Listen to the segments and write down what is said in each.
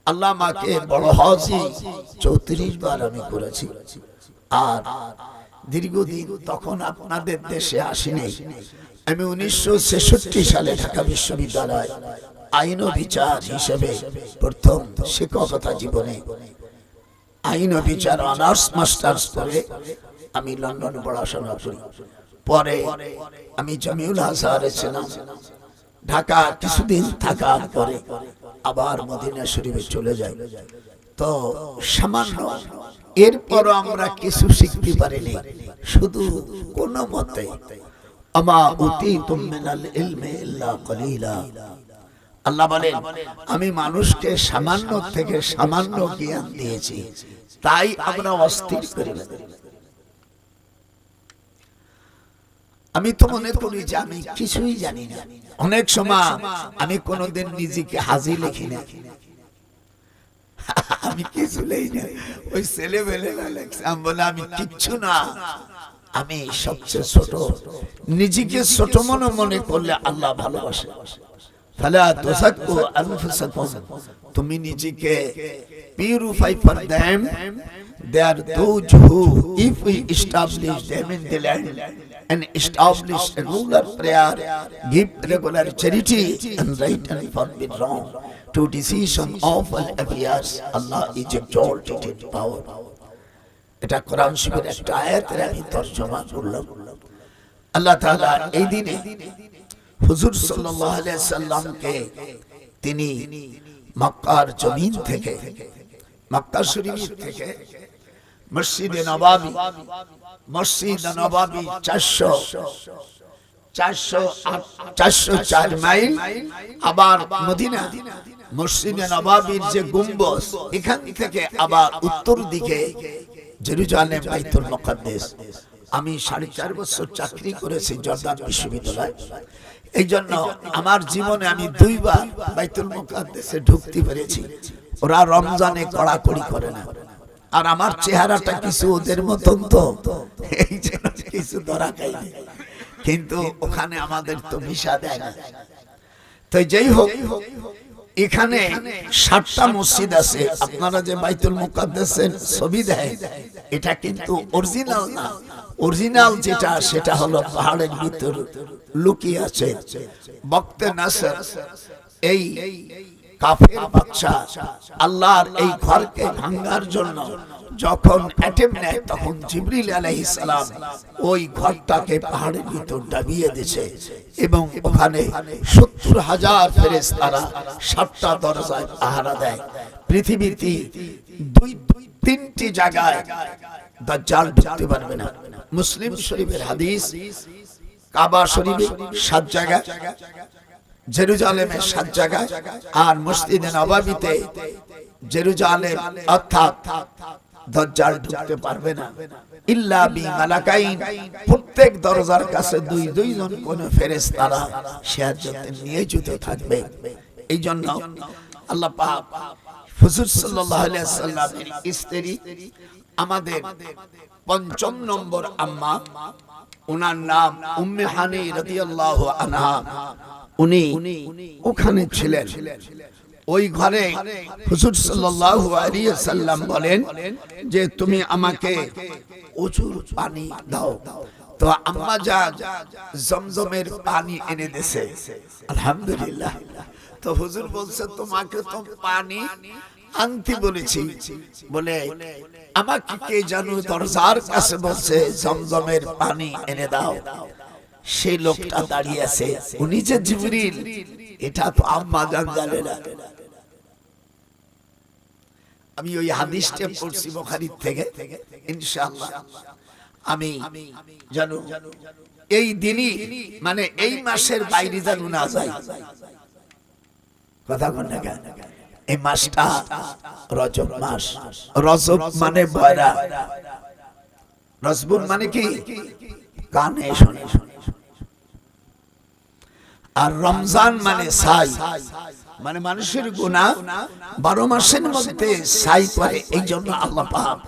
আল্লাহ আমাকে বড় হজই 34 বার আমি করেছি। আর দীর্ঘদিন তখন আপনাদের দেশে আসিনি। আমি 1966 সালে ঢাকা বিশ্ববিদ্যালয় আইন ও বিচার হিসেবে প্রথম শিক্ষকতা জীবনে আইন ও বিচার অনার্স মাস্টার্স করে আমি লন্ডনে পড়াশোনা করি। পরে আমি জামিউল আজহারে ছিলাম। ঢাকা কিছুদিন থাকার পরে আবার মদিনা শরীফে চলে যাই। তো সামান্য এরপর আমরা কিছু শিখতে পারিনি, শুধু কোন মতে আমা উতীতুম মিনাল ইলমি ইল্লা কলিলা। আল্লাহ বলেন আমি মানুষকে সামান্য থেকে সামান্য জ্ঞান দিয়েছি, তাই আমরা অস্থির করি না। আমি তো মনে করি যে আমি কিছুই জানি না। অনেক সময় আমি কোনোদিন নিজেকে হাজির লিখি না, আমি কিছু লেই না। ওই ছেলে বেলে আমি বলে আমি কিচ্ছু না, আমি সবচেয়ে ছোট। নিজেকে ছোট মনে করলে আল্লাহ ভালোবাসে। ফালা তুযাক্কু আনফুসাকুম, তুমি নিজেকে purify for them. They are those who, if we establish them in the land and establish a regular prayer, give regular charity and right and forbid wrong to decision of all affairs, Allah is exalted in power. এটা কোরআন শরীফের একটা আয়াতের আমি তরজমা করলাম। আল্লাহ তাআলা এই দিনে হুজুর সাল্লাল্লাহু আলাইহি সাল্লামকে তিনি মক্কার জমিন থেকে, মক্কা শরীফ থেকে মসজিদে নববী 404 মাইল, আবার মদিনা মসজিদে নববীর যে গম্বুজ, এখান থেকে আবার উত্তর দিকে জেরুজালেম বাইতুল মুকাদ্দাস। আমি 4.5 বছর চাকরি করেছি জর্দান বিশ্ববিদ্যালয়। এই জন্য আমার জীবনে আমি 2 বার বাইতুল মুকাদ্দাসে ঢুকতে পেরেছি। ওরা রমজানে কড়াকড়ি করে না, আর আমার চেহারাটা কিছু ওদের মতন, তো এই জন্য কিছু ধরা খাইনি। কিন্তু ওখানে আমাদের তো ভিসা দেয় না। তো যেই হোক, এখানে 7টা মসজিদ আছে। আপনারা যে বাইতুল মুকাদ্দাসের ছবি দেয়, এটা কিন্তু অরিজিনাল না। অরিজিনাল যেটা, সেটা হলো পাহাড়ের ভিতর লুকিয়ে আছে। বক্তে নাসর এই কাফের বাদশা আল্লাহর এই ঘরকে ভাঙার জন্য যখন অ্যাটেম্প নেয়, তখন জিবরিল আলাইহিস সালাম ওই ঘরটাকে পাহাড়ের ভিতর দাবিয়ে দিয়েছে, এবং ওখানে 70,000 ফেরেশতারা 7টা দরজায় পাহারা দেয়। পৃথিবীতে 2-3টি জায়গায় দাজ্জাল ঢুকতে পারবে না। মুসলিম শরীফের হাদিস, কাবা শরীফে 7 জায়গায়, জেরুজালেমে 7 জায়গায়, আর মসজিদে নববীতে জেরুজালেম অর্থাৎ দাজ্জাল ঢুকতে পারবে না ইল্লা বি মালাকাইন। প্রত্যেক দরজার কাছে 2 জন কোন ফেরেশতারা সাহায্যতে নিয়োজিত থাকবে। এই জন্য আল্লাহ পাক হুজুর সাল্লাল্লাহু আলাইহি সাল্লামের স্ত্রী, আমাদের 5ম নম্বর আম্মা, ওনার নাম উম্মে হানি রাদিয়াল্লাহু আনহা। উনি ওখানে ছিলেন। ওই ঘরে হুজুর সাল্লাল্লাহু আলাইহি সাল্লাম বলেন যে তুমি আমাকে প্রচুর পানি দাও। তো আম্মা জান জমজমের পানি এনে দিয়েছে, আলহামদুলিল্লাহ। তো হুজুর বলছে তোমাকে তো পানি আনতে বলেছি, বলে আমাকে কে জানো দরজার কাছে বলছে জমজমের পানি এনে দাও। সেই লোকটা দাঁড়িয়ে আছে, উনি যে জিবরিল, এটা তো আম্মা জান জানে না। আমি ওই হাদিসটা পড়ছি বুখারী থেকে, ইনশাআল্লাহ আমি জানো এই দিনই, মানে এই মাসের বাইরে জানো না যায়। কথা কোন না, এই মাসটা রজব মাস। রজব মানে বয়রা, রজবুন মানে কি কানে শোনে, আর রমজান মানে সাই, মানে মানুষের গুনাহ 12 মাসের মধ্যে সাই করে। এই জন্য আল্লাহ পাক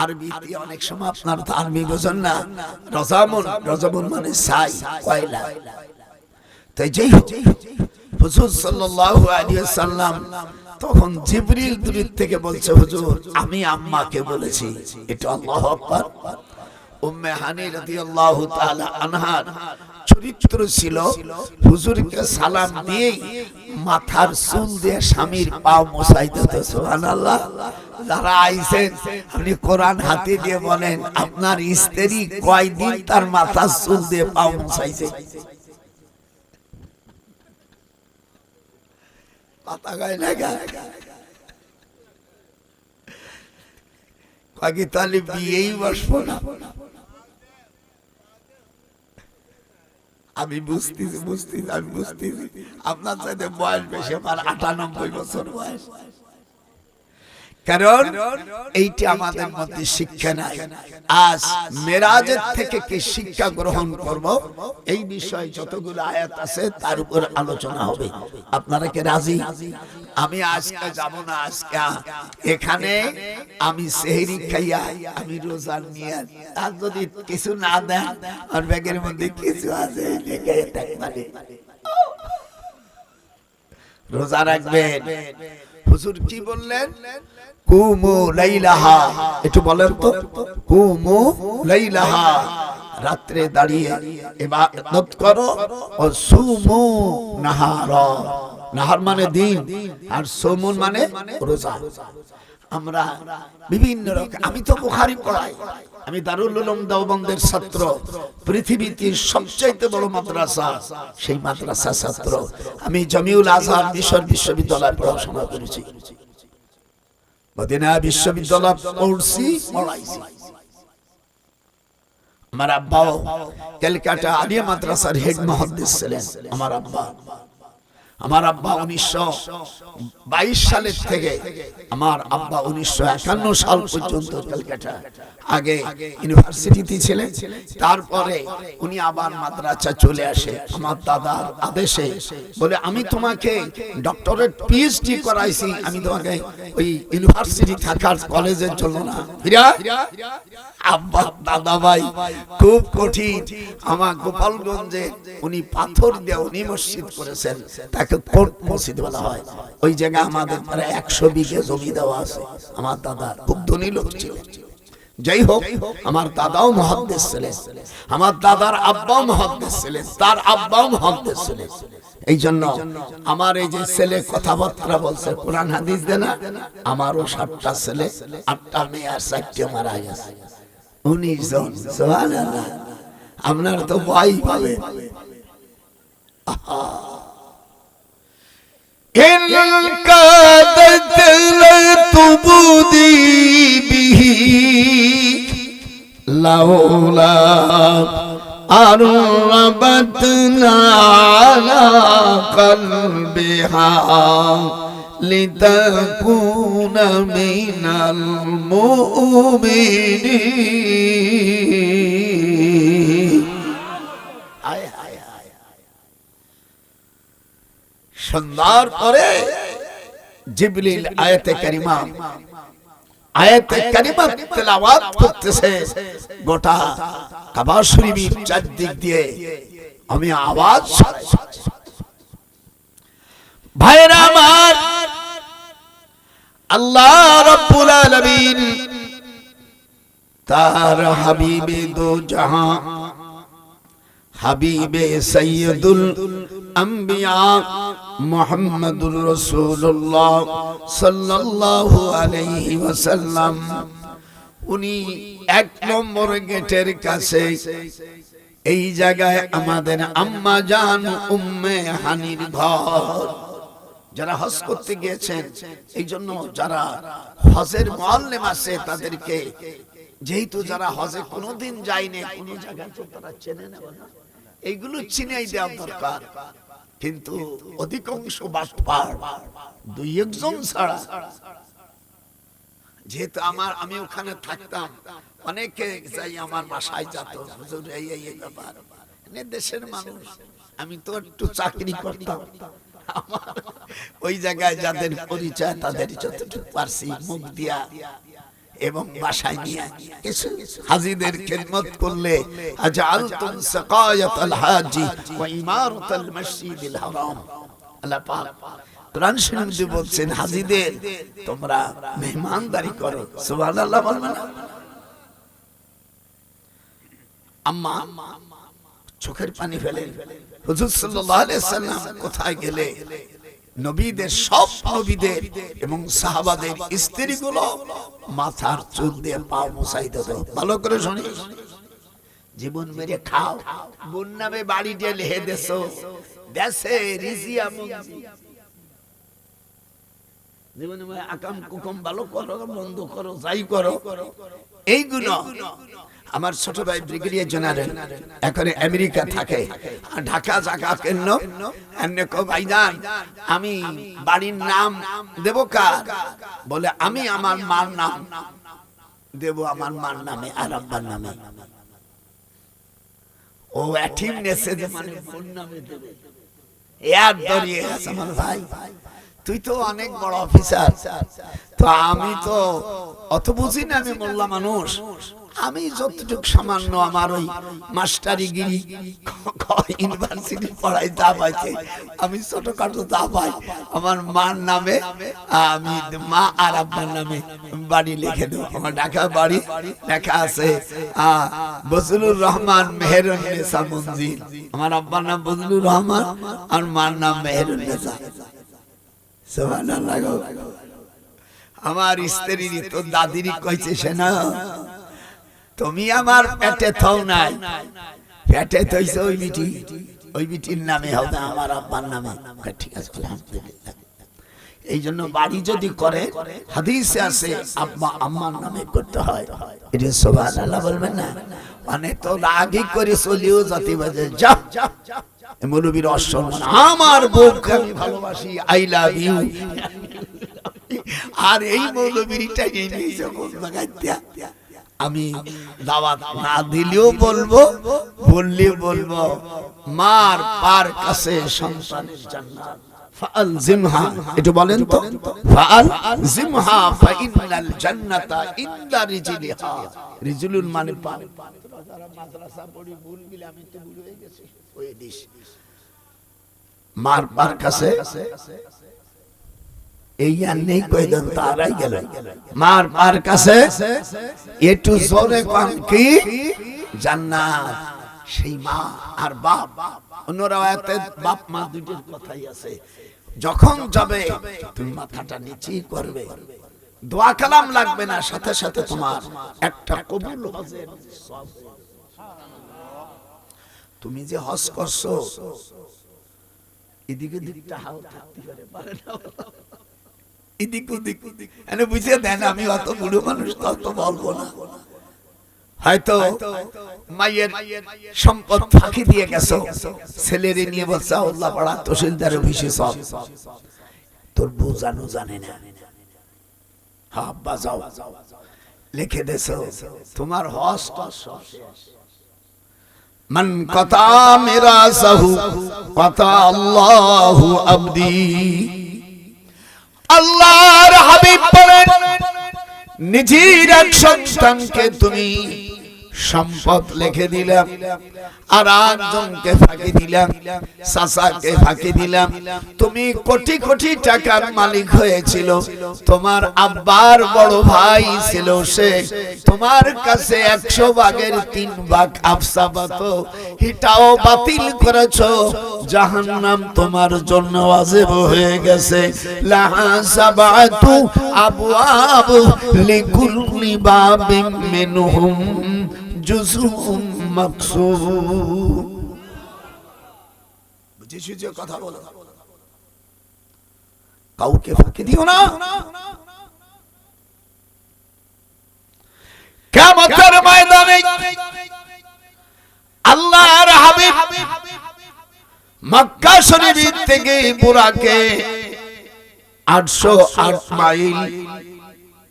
আরবিতে অনেক সময়, আপনার তো আরবি বোঝেন না, রজামুন, রজবুন মানে সাই, কয়লা। তাই যেই হোক, হুজুর সাল্লাল্লাহু আলাইহি ওয়াসাল্লাম তখন জিবরিল দূর থেকে বলছে, হুজুর আমি আম্মাকে বলেছি। এটা আল্লাহু আকবার। উম্মে হানি রাদিয়াল্লাহু তাআলা আনহার চরিত্র ছিল হুজুরকে সালাম দিয়ে মাথার চুল দিয়ে স্বামীর পা মোছাই দিত। সুবহানাল্লাহ। যারা আইছেন আপনি কোরআন হাতে দিয়ে বলেন আপনার স্ত্রী কয়দিন তার মাথার চুল দিয়ে পা মোছাইছে? কথা কয় না কাকি তাহলে বিয়েই বসবো না। আমি বুঝতেছি আপনার সাথে বয়স বেশি, আমার 98 বছর বয়স। কারণ এইটা আমাদের মধ্যে শিক্ষা নাই। আজ মেরাজের থেকে কি শিক্ষা গ্রহণ করব, এই বিষয়ে যতগুলো আয়াত আছে তার উপর আলোচনা হবে। আপনারা কি রাজি? আমি আজকে যাব না। আজকে এখানে আমি সেহরি খাইয়া আমি রোজা নিয়ে, আর যদি কিছু না দেন আর ব্যাগের মধ্যে কিছু আছে রোজা রাখবেন। হুজুর কি বললেন? কুমু লাইলাহা, একটু বলেন তো। কুমু লাইলাহা, রাত্রে দাঁড়িয়ে ইবাদত করো। ও সুমু নাহারা, নাহার মানে দিন, আর সুমুন মানে রোজা। আমরা বিভিন্ন রকম, আমি তো বুখারী পড়াই, আমি দারুল উলুম দেওবন্দের ছাত্র, পৃথিবীতে সবচেয়ে বড় মাদ্রাসা সেই মাদ্রাসা ছাত্র। আমি জামিউল আজহার মিশর বিশ্ববিদ্যালয়ে পড়াশোনা করেছি, মদিনা বিশ্ববিদ্যালয় পড়ছি, পড়াইছি। আমার আব্বাও ক্যালকাটা আলিয়া মাদ্রাসার হেড মুহাদ্দিস ছিলেন। আমার আব্বা 1922 সালের থেকে আমার আব্বা 1951 সাল পর্যন্ত কলকাতা আগে ইউনিভার্সিটিতে ছিলেন। তারপরে উনি আবার মাদ্রাসা চলে আসে আমার দাদার আদেশে। বলে আমি তোমাকে ডক্টরেট পিএইচডি করাইছি, আমি তোমাকে ওই ইউনিভার্সিটি থাকার কলেজের জন্য না। আব্বা দাদা ভাই খুব কঠিন। আমার গোপালগঞ্জে উনি পাথর দিয়ে উনি মসজিদ করেছেন, তাকে কোর্ট মসজিদ বলা হয়। ওই জায়গায় আমাদের প্রায় 100 বিঘা জমি দেওয়া আছে। আমার দাদা খুব ধনী লোক ছিল। যাই হোক, আমার দাদাও মুহাদ্দিস ছিলেন, আমার দাদার আব্বাও মুহাদ্দিস ছিলেন, তার আব্বাও মুহাদ্দিস ছিলেন। এই জন্য আমার এই যে ছেলে কথাবার্তা বলছে কোরআন হাদিস দেয় না, আমারও 7টা ছেলে, 8টা মেয়ে আর 4টে মারা গেছে, 19 জন। সুবহানাল্লাহ। আপনার তো ভয় পাবে। إن كادت لتبدي به لولا أن ربطنا على قلبها لتكون من المؤمنين. সুন্দর করে জিবরিল আয়াতে কারিমা তেলাওয়াত করতেছে। গোটা কাবা শরীফের চারদিক দিয়ে আমি আওয়াজ, ভাইরা আমার, আল্লাহ রাব্বুল আলামিন তার হাবিবে দো জাহান, হাবিবে সৈয়দুল আম্বিয়া মুহাম্মদুর রাসূলুল্লাহ সাল্লাল্লাহু আলাইহি ওয়াসাল্লাম, উনি 1 নম্বর গেটের কাছে, এই জায়গায় আমাদের আম্মা জান উম্মে হানির ঘর। যারা হজ করতে গিয়েছেন, এই জন্য যারা হজের মুআল্লিম আছে তাদেরকে, যেহেতু যারা হজে কোনোদিন যায়নি, কোন জায়গায় তো তারা চেনে না, এইগুলো চিনাই দেওয়া দরকার। কিন্তু অধিকাংশ বাটপার, 2-1 জন ছাড়া। যেহেতু আমি ওখানে থাকতাম, অনেকে যাই আমার বাসায় যেত, হুজুর এই ব্যাপার, দেশের মানুষ, আমি তো একটু চাকরি করতাম, আমার ওই জায়গায় যাদের পরিচয় তাদের যতটুকু পারছি মুখ দিয়া এবং বাসায় নিয়ে কিছু হাজীদের খিদমত করলে, আজআলতুম সাকায়াতাল হাজি ওয়া ইমারাতাল মসজিদিল হারাম, আল্লাহ পাক কোরআন শরীফে বলছেন হাজীদের তোমরা মেহমানদারি করো, সুবহানাল্লাহ বলবেন না? আম্মা চোখের পানি ফেলে হুজুর সাল্লাল্লাহু আলাইহি সাল্লাম কোথায় গেলে নবীদের সব নবীদের এবং সাহাবাদের স্ত্রীগুলো মাথার চুল দিয়ে পা মুছাই দিত। ভালো করে শুনি, জীবন মেরে খাও, বোন নামে বাড়িতে লেহে দেছো, দেশে রিজিয়া মঞ্জি জীবনে আকাম কুকুম ভালো করো, বন্ধ করো, যাই করো, এইগুলো আমার ছোট ভাই ব্রিগেডিয়ার জেনারেল এখন আমেরিকা থাকে, ঢাকা জায়গা কেন এমনি কো ভাইজান আমি বাড়ির নাম দেব কার? বলে আমি আমার মার নাম দেব, আমার মার নামে আর আব্বার নামে। ও এটিম নেছে যে মানে বোন নামে দেবে, এর দরিয়ে আছে আমার ভাই। তুই তো অনেক বড় অফিসার, তো আমি তো অত বুঝি না, আমি মোল্লা মানুষ, আমি যতটুকু সামান্য আমার ওই মাস্টারিগিরি ইউনিভার্সিটি পড়াই যা পাইছে, আমি ছোটখাটো যা পাই আমার মার নামে, আমি মা আর আব্বার নামে বাড়ি লিখে দেবো। আমার ঢাকা বাড়ি লেখা আছে বজলুর রহমান মেহেরুন্নেসা মঞ্জিল, আমার আব্বার নাম বজলুর রহমান আর মার নাম মেহেরুন্নেসা। সুবহানাল্লাহ। আমার স্ত্রী তো দাদিরি কইছে শোনা, তুমি আমার পেটে থাও নাই, পেটে থইছো ওই বিটি, ওই বিটির নামে হবে আমার আব্বার নামে। ঠিক আছে, আলহামদুলিল্লাহ। এই জন্য বাড়ি যদি করে হাদিসে আছে আব্বা আম্মার নামে করতে হয়। এটা সুবহানাল্লাহ বলবেন না? মানে তো রাগই করে চলিও জাতি বাজে যা মৌলবীর অসম্মান, আমার বউকে আমি ভালোবাসি, আই লাভ ইউ, আর এই মৌলবীরটা নিয়ে যখন লাগাইতে আমি দাওয়াত না দিলেও বলবো, বললে বলবো মার পার কাছে সন্তানের জান্নাত ফালজিমহা। একটু বলেন তো, ফালজিমহা ফাইনাল জান্নাতা ইনদা রিজলিহা। রিজলুল মানে পা। যারা মাদ্রাসা পড়ি ভুল গেলে, আমি তো ভুল হয়ে গেছি, ওই দিস মার পার কাছে এই আর নেই, কয়জন তারাই গেল মার পার কাছে, একটু জোরে পান কি জান্নাত। সেই মা আর বাপ, অন্য রাওয়ায়াতে বাপ মা দুইটার কথাই আছে। যখন যাবে তুমি মাথাটা নিচে করবে, দোয়া কালাম লাগবে না, সাথে সাথে তোমার একটা কবুল হজের সওয়াব। তুমি যে হজ করছো এদিকে দিকটা হাও থাকতে পারে না, এদিক ওদিক এনে বুঝে দেন। আমি অত বুড়ো মানুষ তত বলবো না, হয়তো মায়ের সম্পদ ফাঁকি দিয়ে গেছো, ছেলেরে নিয়ে বলছে আল্লাহ পাড়া তহসিলদার অফিসে সব, তোর বউ জানো জানে না, হ্যাঁ আব্বা যাও লিখে দেছো, তোমার হজ শেষ। মান কাতা মিরাসাহু কাতা আল্লাহু আবদি। আল্লাহর হাবিব বলেন, নিজের এক সন্তানকে তুমি সম্পদ লিখে দিলাম, আর একজনকে ফাঁকি দিলাম, চাচাকে ফাঁকি দিলাম, তুমি কোটি কোটি টাকার মালিক হয়েছিল, তোমার আব্বার বড় ভাই ছিল, সে তোমার কাছে 100 ভাগের 3 ভাগ আফসাবাত, এটাও বাতিল করেছো, জাহান্নাম তোমার জন্য ওয়াজিব হয়ে গেছে। লাহা সাবাতু আবওয়াব লিকুল্লি বাবিন মিনহুম জুজুম মাকসুম। বুঝেছো যে কথা বলো, কাউকে ফাঁকি দিও না। কিয়ামতের ময়দানে আল্লাহর হাবিব মক্কা শরীফ থেকে বুরাকে 808 মাইল,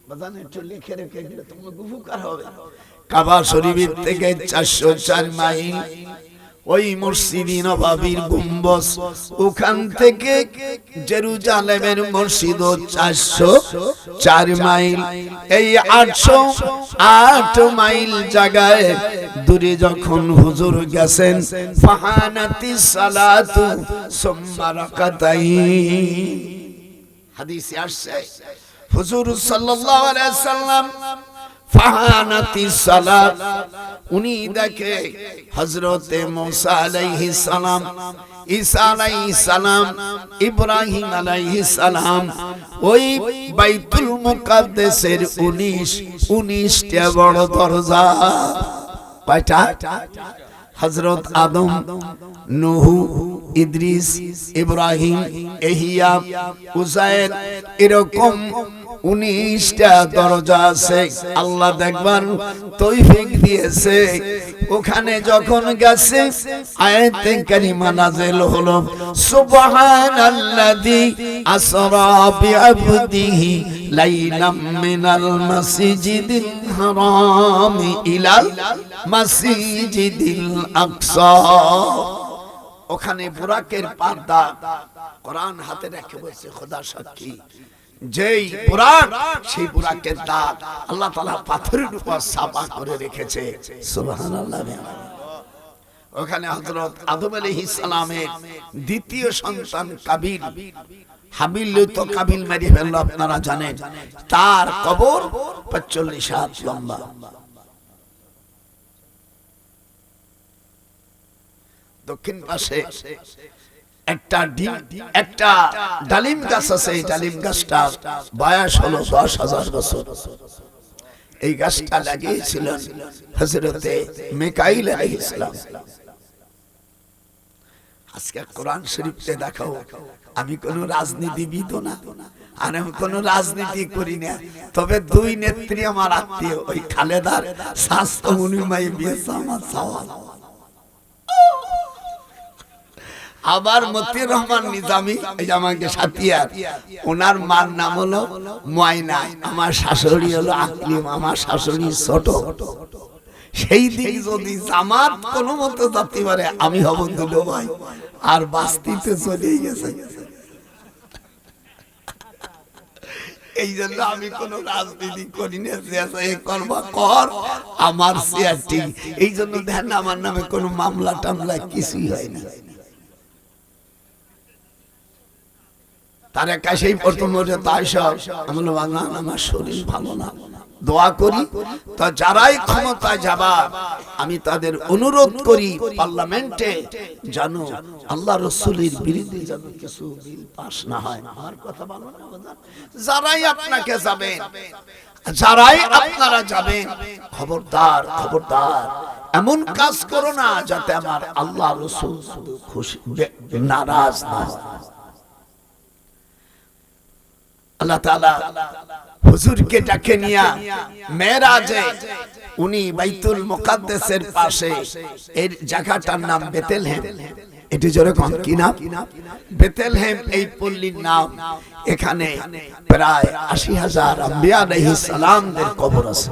বাজানে একটু লিখে রেখে গেলে তোমার উপকার হবে। কাবা শরীফ থেকে 404 মাইল, ওই মসজিদে নববীর গম্বুজ, ওখান থেকে জেরুজালেমের মসজিদ 404 মাইল, এই 808 মাইল জায়গায় দূরে যখন হুজুর গেছেন, ফাহানাতিস সালাতু সুম্মা রাকাতাইন, হাদিসে আসছে হুজুর সাল্লাল্লাহু আলাইহি সাল্লাম ফাহানাতিস সালাত, উনি দেখে হযরতে মুসা আলাইহিস সালাম, ঈসা আলাইহিস সালাম, ইব্রাহিম আলাইহিস সালাম ওই বাইতুল মুকাদ্দাসের 19টা বড় দরজা, কয়টা? হযরত আদম, নূহ, ইদ্রিস, ইব্রাহিম, ইহইয়া, উযায়ের, এরকম 19টা দরজা আছে। আল্লাহ দেখবার তৌফিক দিয়েছে। ওখানে যখন গেছে আয়াতে কারিমা নাযিল হলো, সুবহানাল্লাযী আসরা বিআবদিহি লাইলাম মিনাল মাসজিদিল হারাম ইলাল মাসজিদিল আকসা। ওখানে বুরাকের পর্দা, কোরআন হাতে রেখে বলছে খোদা সাক্ষী, যেই বুরাক, সেই বুরাকের দাগ আল্লাহ তাআলা পাথরের উপর ছাপা করে রেখেছে। সুবহানাল্লাহ। ওখানে হযরত আদম আলাইহিস সালামের দ্বিতীয় সন্তান কাবিল, হাবিল তো কাবিল মেরে ফেলল, আপনারা জানেন। তার কবর 45 হাত লম্বা। দক্ষিণ পাশে একটা ডালিম গাছ আছে, এই ডালিম গাছটা বয়স হলো 10,000 বছর। এই গাছটা লাগিয়েছিলেন হযরতে মিকাইল আলাইহিস সালাম। আজকে কোরআন শরীফে দেখাও, আমি কোন রাজনীতিবিদ না, আর আমি কোন রাজনীতি করি না, তবে দুই নেত্রী আমার আত্মীয়, ওই খালেদার স্বাস্থ্য উনিমাই বিয়েছে আমার সওয়াল। আবার মতিউর রহমান নিজামী, এই আমাকে সাথিয়ার, ওনার মার নাম হলো ময়না, আমার শাশুড়ি হলো আকলিম, আমার শাশুড়ি ছোট। সেই দিন যদি জামাত কোনো মতো যাতে পারে, আমি হব দুলো ভাই, আর বাস্তিতে চলে গেছে। এই জন্য আমি কোন রাজনীতি করি না, করবা কর, আমার চেয়ার ঠিক। এই জন্য দেখেন আমার নামে কোনো মামলা টামলা কিছুই হয় না। তার কাছেই প্রথম তাই সব আমার শরীর ভালো না, দোয়া করি। তা যারাই ক্ষমতায় যাবা, আমি তাদের অনুরোধ করি পার্লামেন্টে জানো আল্লাহ রসুলের বিরুদ্ধে যেন কিছু বিল পাস না হয়। আমার কথা ভালো না, যারাই আপনাকে যাবেন, যারাই আপনারা যাবেন, খবরদার খবরদার এমন কাজ করো না যাতে আমার আল্লাহ রসুল খুশি নারাজ না হয়। আল্লাহ তাআলা হুজুরকে ডাকে নিয়া মেরাজে, উনি বাইতুল মুকাদ্দাসের পাশে, এর জায়গাটার নাম বেতেলহেম। এটি যেরকম কি নাম? বেতেলহেম, এই পল্লীর নাম। এখানে প্রায় 80,000 আম্বিয়া আলাইহিস সালামদের কবর আছে।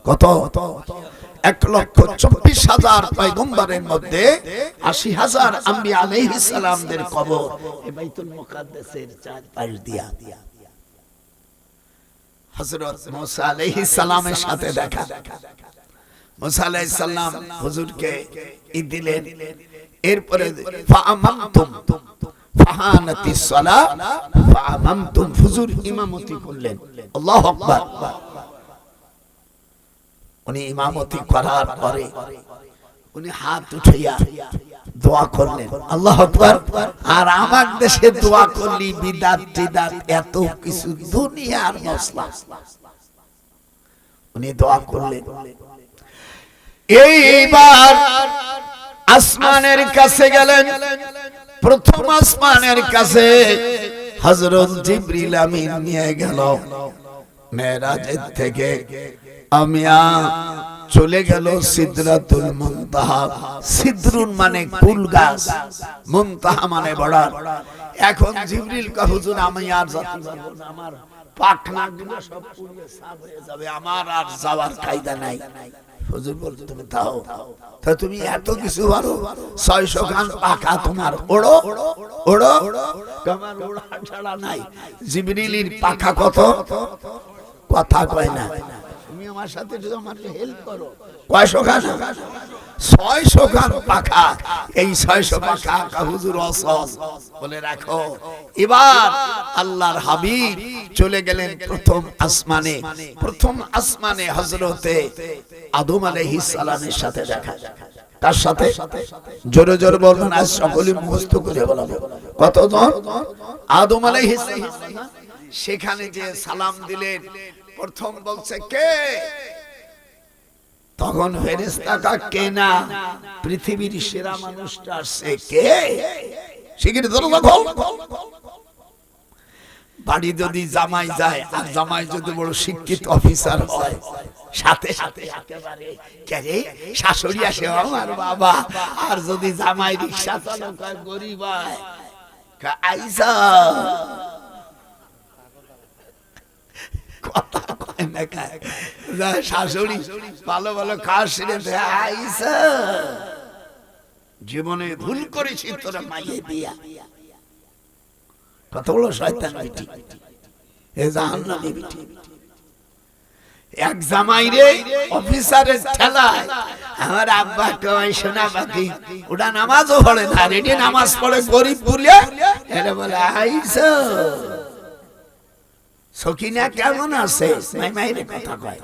কত? 1,24,000 পয়গম্বরের মধ্যে 80,000 আম্বিয়া আলাইহিস সালামদের কবর এই বাইতুল মুকাদ্দাসের চারপাশ দিয়া। হযরত মুসা আলাইহিস সালামের সাথে দেখা, মুসা আলাইহিস সালাম হুজুরকে ঈদ দিলেন। এরপরে ফাআমামতুম ফাহানাতিস সালাত ফাআমামতুম, হুজুর ইমামতি করলেন। আল্লাহু আকবার। উনি ইমামতি করার পরে উনি হাত উঠাইয়া দোয়া করলেন, আল্লাহু আকবার। আর আমার দেশে দোয়া করলি বিদাত টিদাত এত কিছু দুনিয়ার মসলা, উনি দোয়া করলেন। এইবার আসমানের কাছে গেলেন। প্রথম আসমানের কাছে হযরত জিবরিল আমিন নিয়ে গেল। মেরাজের থেকে আমিয়া চলে গেল সিদরাতুল মুনতাহা। সিদরুন মানে কুল গাছ, মুনতাহা মানে বড়ার। এখন জিবরিল কা হুজুর আমি আর যেতে পারবো না, আমার পাখনা গুলো সব পুড়িয়ে সাফ হয়ে যাবে, আমার আর যাওয়ার কায়দা নাই। হুজুর বলতে তুমি তাও তা তুমি এত কিছু পারো 600 খান পাখা তোমার ওড়ো ওড়ো তোমার ওড়া ছাড়া নাই জিবরিলের পাখা কত কথা কয় না তুমি আমার সাথে যদি আমার হেল্প করো কয়শো খান 600 খান পাখা এই 600 পাখা হুজুর অসল বলে রাখো এবার আল্লাহর হাবিব চলে গেলেন প্রথম আসমানে হযরতে আদম আলাইহিস সালামের সাথে দেখা তার সাথে জোরে জোরে বলবেন আজ সকলে মুখস্থ করে বলবে কতজন আদম আলাইহিস সালাম সেখানে যে সালাম দিলেন প্রথম বলছে কে তখন ফেরেশতা কে না পৃথিবীর সেরা মানুষটা আসছে কে শিগগির দরজা খোল বাড়ি যদি জামাই যায় আর জামাই যদি বড় শিক্ষিত অফিসার হয় সাথে সাথে একেবারে কে রে শাশুড়ি আসে আমার বাবা আর যদি জামাই রিকশা চালক হয় গরিব হয় আইসা কথা কয় না কায় শাশুড়ি ভালো ভালো খাস আইসা জীবনে ভুল করেছি তোরা মাইয়ে দিয়া কত বড় শয়তান বিটি এ জাহান্নামী বিটি এক জামাই রে অফিসারের ঠেলায় আমার আব্বা কয় শোনা বাকি ওটা নামাজও পড়ে না রেডি নামাজ পড়ে গরিব বলে এরা বলে আইসা সকিনা কেমন আছে মাইমাইরে কথা কয়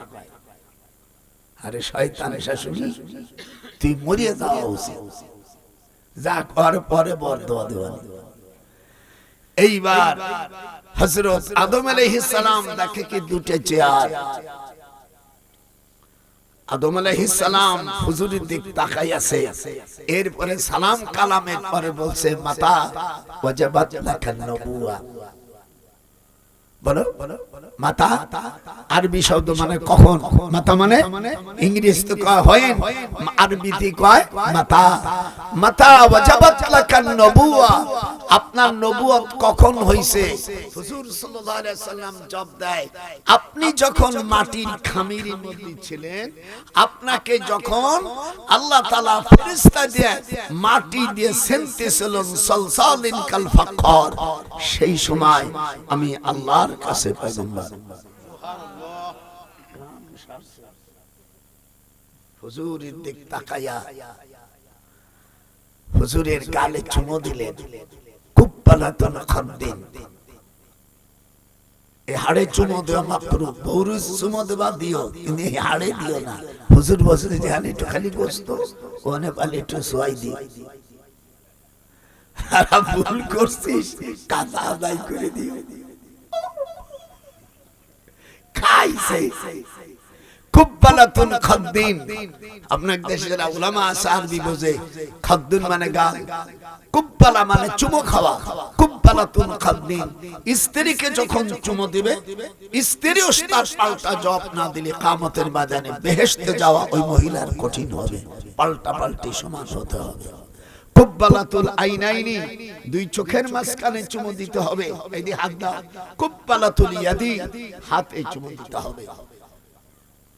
আরে শয়তান শাশুড়ি তুই মরিয়ে যাওয়া উচিত যা কর পরে বরদোয়া দেওয়ানি এইবার হযরত আদম আলাইহিস সালাম দেখে কি দুটো চেয়ার আদম আলাইহিস সালাম হুজুরের দিক তাকাই আছে এরপরে সালাম কালামের পরে বলছে মাতা ওয়াজাবাত লাকান নবুয়া বলো মাতা আরবি শব্দ মানে কখন মাতা মানে ইংরেজিতে কয় হয় আরবিতে কয় মাতা মাতা ওয়াজাবাত লাকান নবুয়া আপনার নবুয়ত কখন হইছে হুজুর সাল্লাল্লাহু আলাইহি সাল্লাম জবাব দেয় আপনি যখন মাটির খামির মধ্যে ছিলেন আপনাকে যখন আল্লাহ তাআলা ফেরেশতা দিয়ে মাটি দিয়ে সেনতেছিলেন সালসালিন কাল ফাখর সেই সময় আমি আল্লাহর কাছে পয়গম্বর সুবহানাল্লাহ হুজুরের দিক তাকায়া হুজুরের গালে চুমো দিলেন কুব্বালাতুন খাদ্দিন এই হাড়ে চুমো দেওয়া মাকরু বউরু চুমো দেওয়া দিও কিন্তু এই হাড়ে দিও না হুজুর বসে যে হাড়ে একটু খালি গোস্ত ওখানে পালে একটু সোয়াই দি আর ভুল করছিস কাঁচা আদায় করে দিও খাইছে কুব্বালাতুন খাদ্দিন আপনার দেশের উলামা আরবি বোঝে খাদ্দুন মানে গাল কুব্বালা মানে চুমো খাওয়া কুব্বালাতুন খাদ্দিন স্ত্রীকে যখন চুমো দিবে স্ত্রীও তার পাল্টা জবাব না দিলে কিয়ামতের ময়দানে বেহেশতে যাওয়া ওই মহিলার কঠিন হবে পাল্টা পাল্টি সমান হতে হবে কুব্বালাতুল আইনাইনি দুই চোখের মাঝখানে চুমো দিতে হবে এই দি হাত দাও কুব্বালাতুল ইয়াদি হাতে চুমো দিতে হবে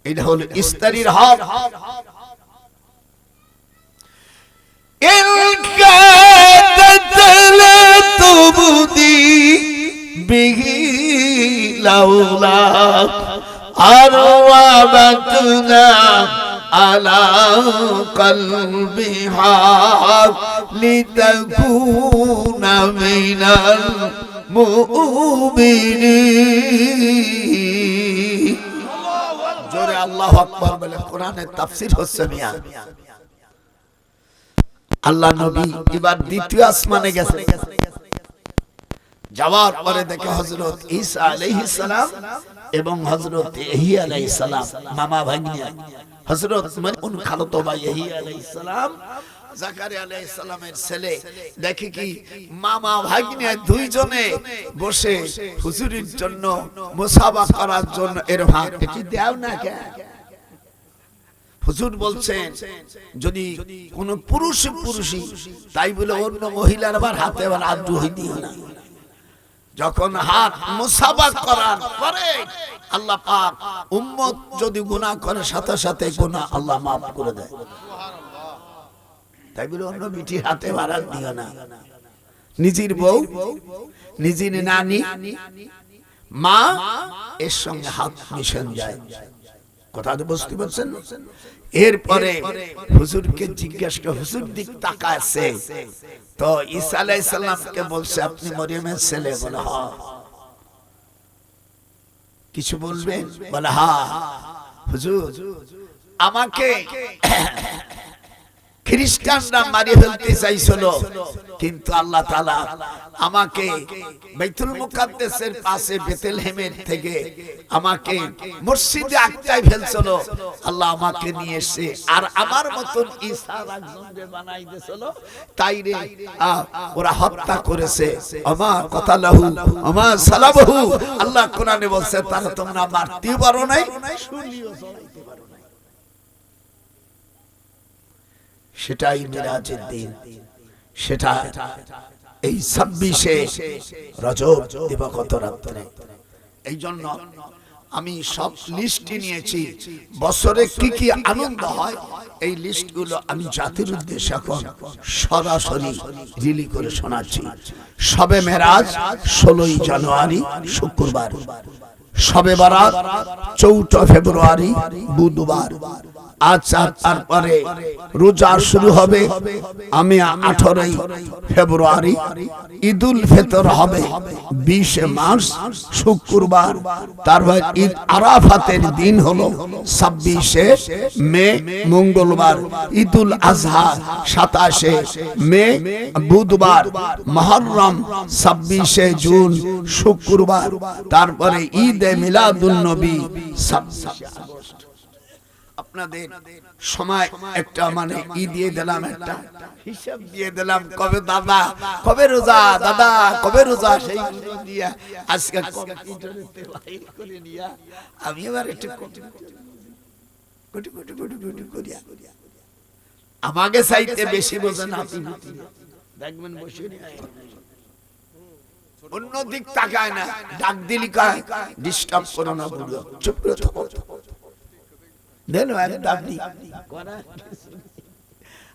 এটা হলো স্ত্রীর হক তুবদি বিহি লাউলা আরওয়াবাতনা আলা কলবিহা লিতাকুনা মিনাল মুমিনিন জোরে আল্লাহু আকবার বলে কোরআনের তাফসীর হচ্ছে মিয়া আল্লাহ নবী এবার দ্বিতীয় আসমানে গেছে যাওয়ার পরে দেখে হযরত ঈসা আলাইহিস সালাম এবং হযরত ইয়াহইয়া আলাইহিস সালাম মামা ভাগ্নে হযরত মারুন খালতো ভাই ইয়াহইয়া আলাইহিস সালাম জাকারিয়া আলাইহিস সালামের ছেলে দেখে কি মামা ভাগ্নে দুইজনে বসে হুজুরের জন্য মুসাফা করার জন্য এর ভাগ কি দাও না কে হুজুর বলছেন যদি কোন পুরুষই তাই বলে অন্য মহিলার আবার হাতে আবার আদ্রু হই দিও না যখন হাত মুসাফা করার পরে আল্লাহ পাক উম্মত যদি গুনাহ করে সাথে সাথে গুনাহ আল্লাহ মাফ করে দেয়। তাই বলে অন্য বিটির হাতে বাড়ান দিও না। নিজের বউ, নিজের নানি, মা এর সঙ্গে হাত মিশন যায়। কথা তো বুঝতে পারছেন? এরপরে হুজুরকে জিজ্ঞাসা করে, হুজুর দিক তাকাচ্ছে তো ঈসা আলাইহিস সালামকে বলছে আপনি মরিয়মের ছেলে? বলে হ্যাঁ। কিছু বলবেন? বলে হ্যাঁ। হুজুর আমাকে খ্রিস্টানরা মারিয়ে ফেলতে চাইছিল, কিন্তু আল্লাহ তাআলা আমাকে বাইতুল মুকাদ্দাসের পাশে বেথলেহেমের থেকে আমাকে মসজিদে আকসায় ফেলছিল। আল্লাহ আমাকে নিয়ে এসে আর আমার মতন ঈসার একজনকে বানাই দিয়েছিল। তাই রে ওরা হত্যা করেছে। আমা কতালাহু আমা সালাবহু। আল্লাহ কোরআনে বলছে তারা তোমরা মারতেও পারো নাই, শুনিও চলাইতে পারো নাই। সেটাই মিরাজের দিন, সেটা এই 26শে রজব দিবাগত রাত্রে। এই জন্য আমি সব লিস্ট নিয়েছি, বছরে কি কি আনন্দ হয় এই লিস্টগুলো আমি জাতির উদ্দেশ্যে এখন সরাসরি রিলি করে শোনাচ্ছি। শবে মেরাজ 16ই জানুয়ারি শুক্রবার, শবে বারাত 4 ফেব্রুয়ারি বুধবার। আচ্ছা, তারপরে রোজা শুরু হবে আমি 18 ফেব্রুয়ারি। ঈদুল ফিতর হবে 20 মার্চ শুক্রবার। তারপর ঈদ আরাফাতের দিন হলো 26শে মে মঙ্গলবার। ঈদুল আজহা 27শে মে বুধবার। মুহররম 26শে জুন শুক্রবার। তারপরে ঈদে মিলাদুন নবী 26শে আগস্ট। আপনাদের সময় একটা মানে ই দিয়ে দিলাম, একটা হিসাব দিয়ে দিলাম, কবে দাদা কবে রোজা, দাদা কবে রোজা, সেই দিয়া আজকে কম্পিউটারেতে লাইভ করে নিয়া আমি এবার একটু কোটি কোটি কোটি কোটি কোটি করিয়া আমাকে চাইতে বেশি বোঝে না। দেখবেন বসে অন্য দিক তাকায় না, ডাক দিলি কয় ডিস্টার্ব করো না, বলো চুপ করে থাকো।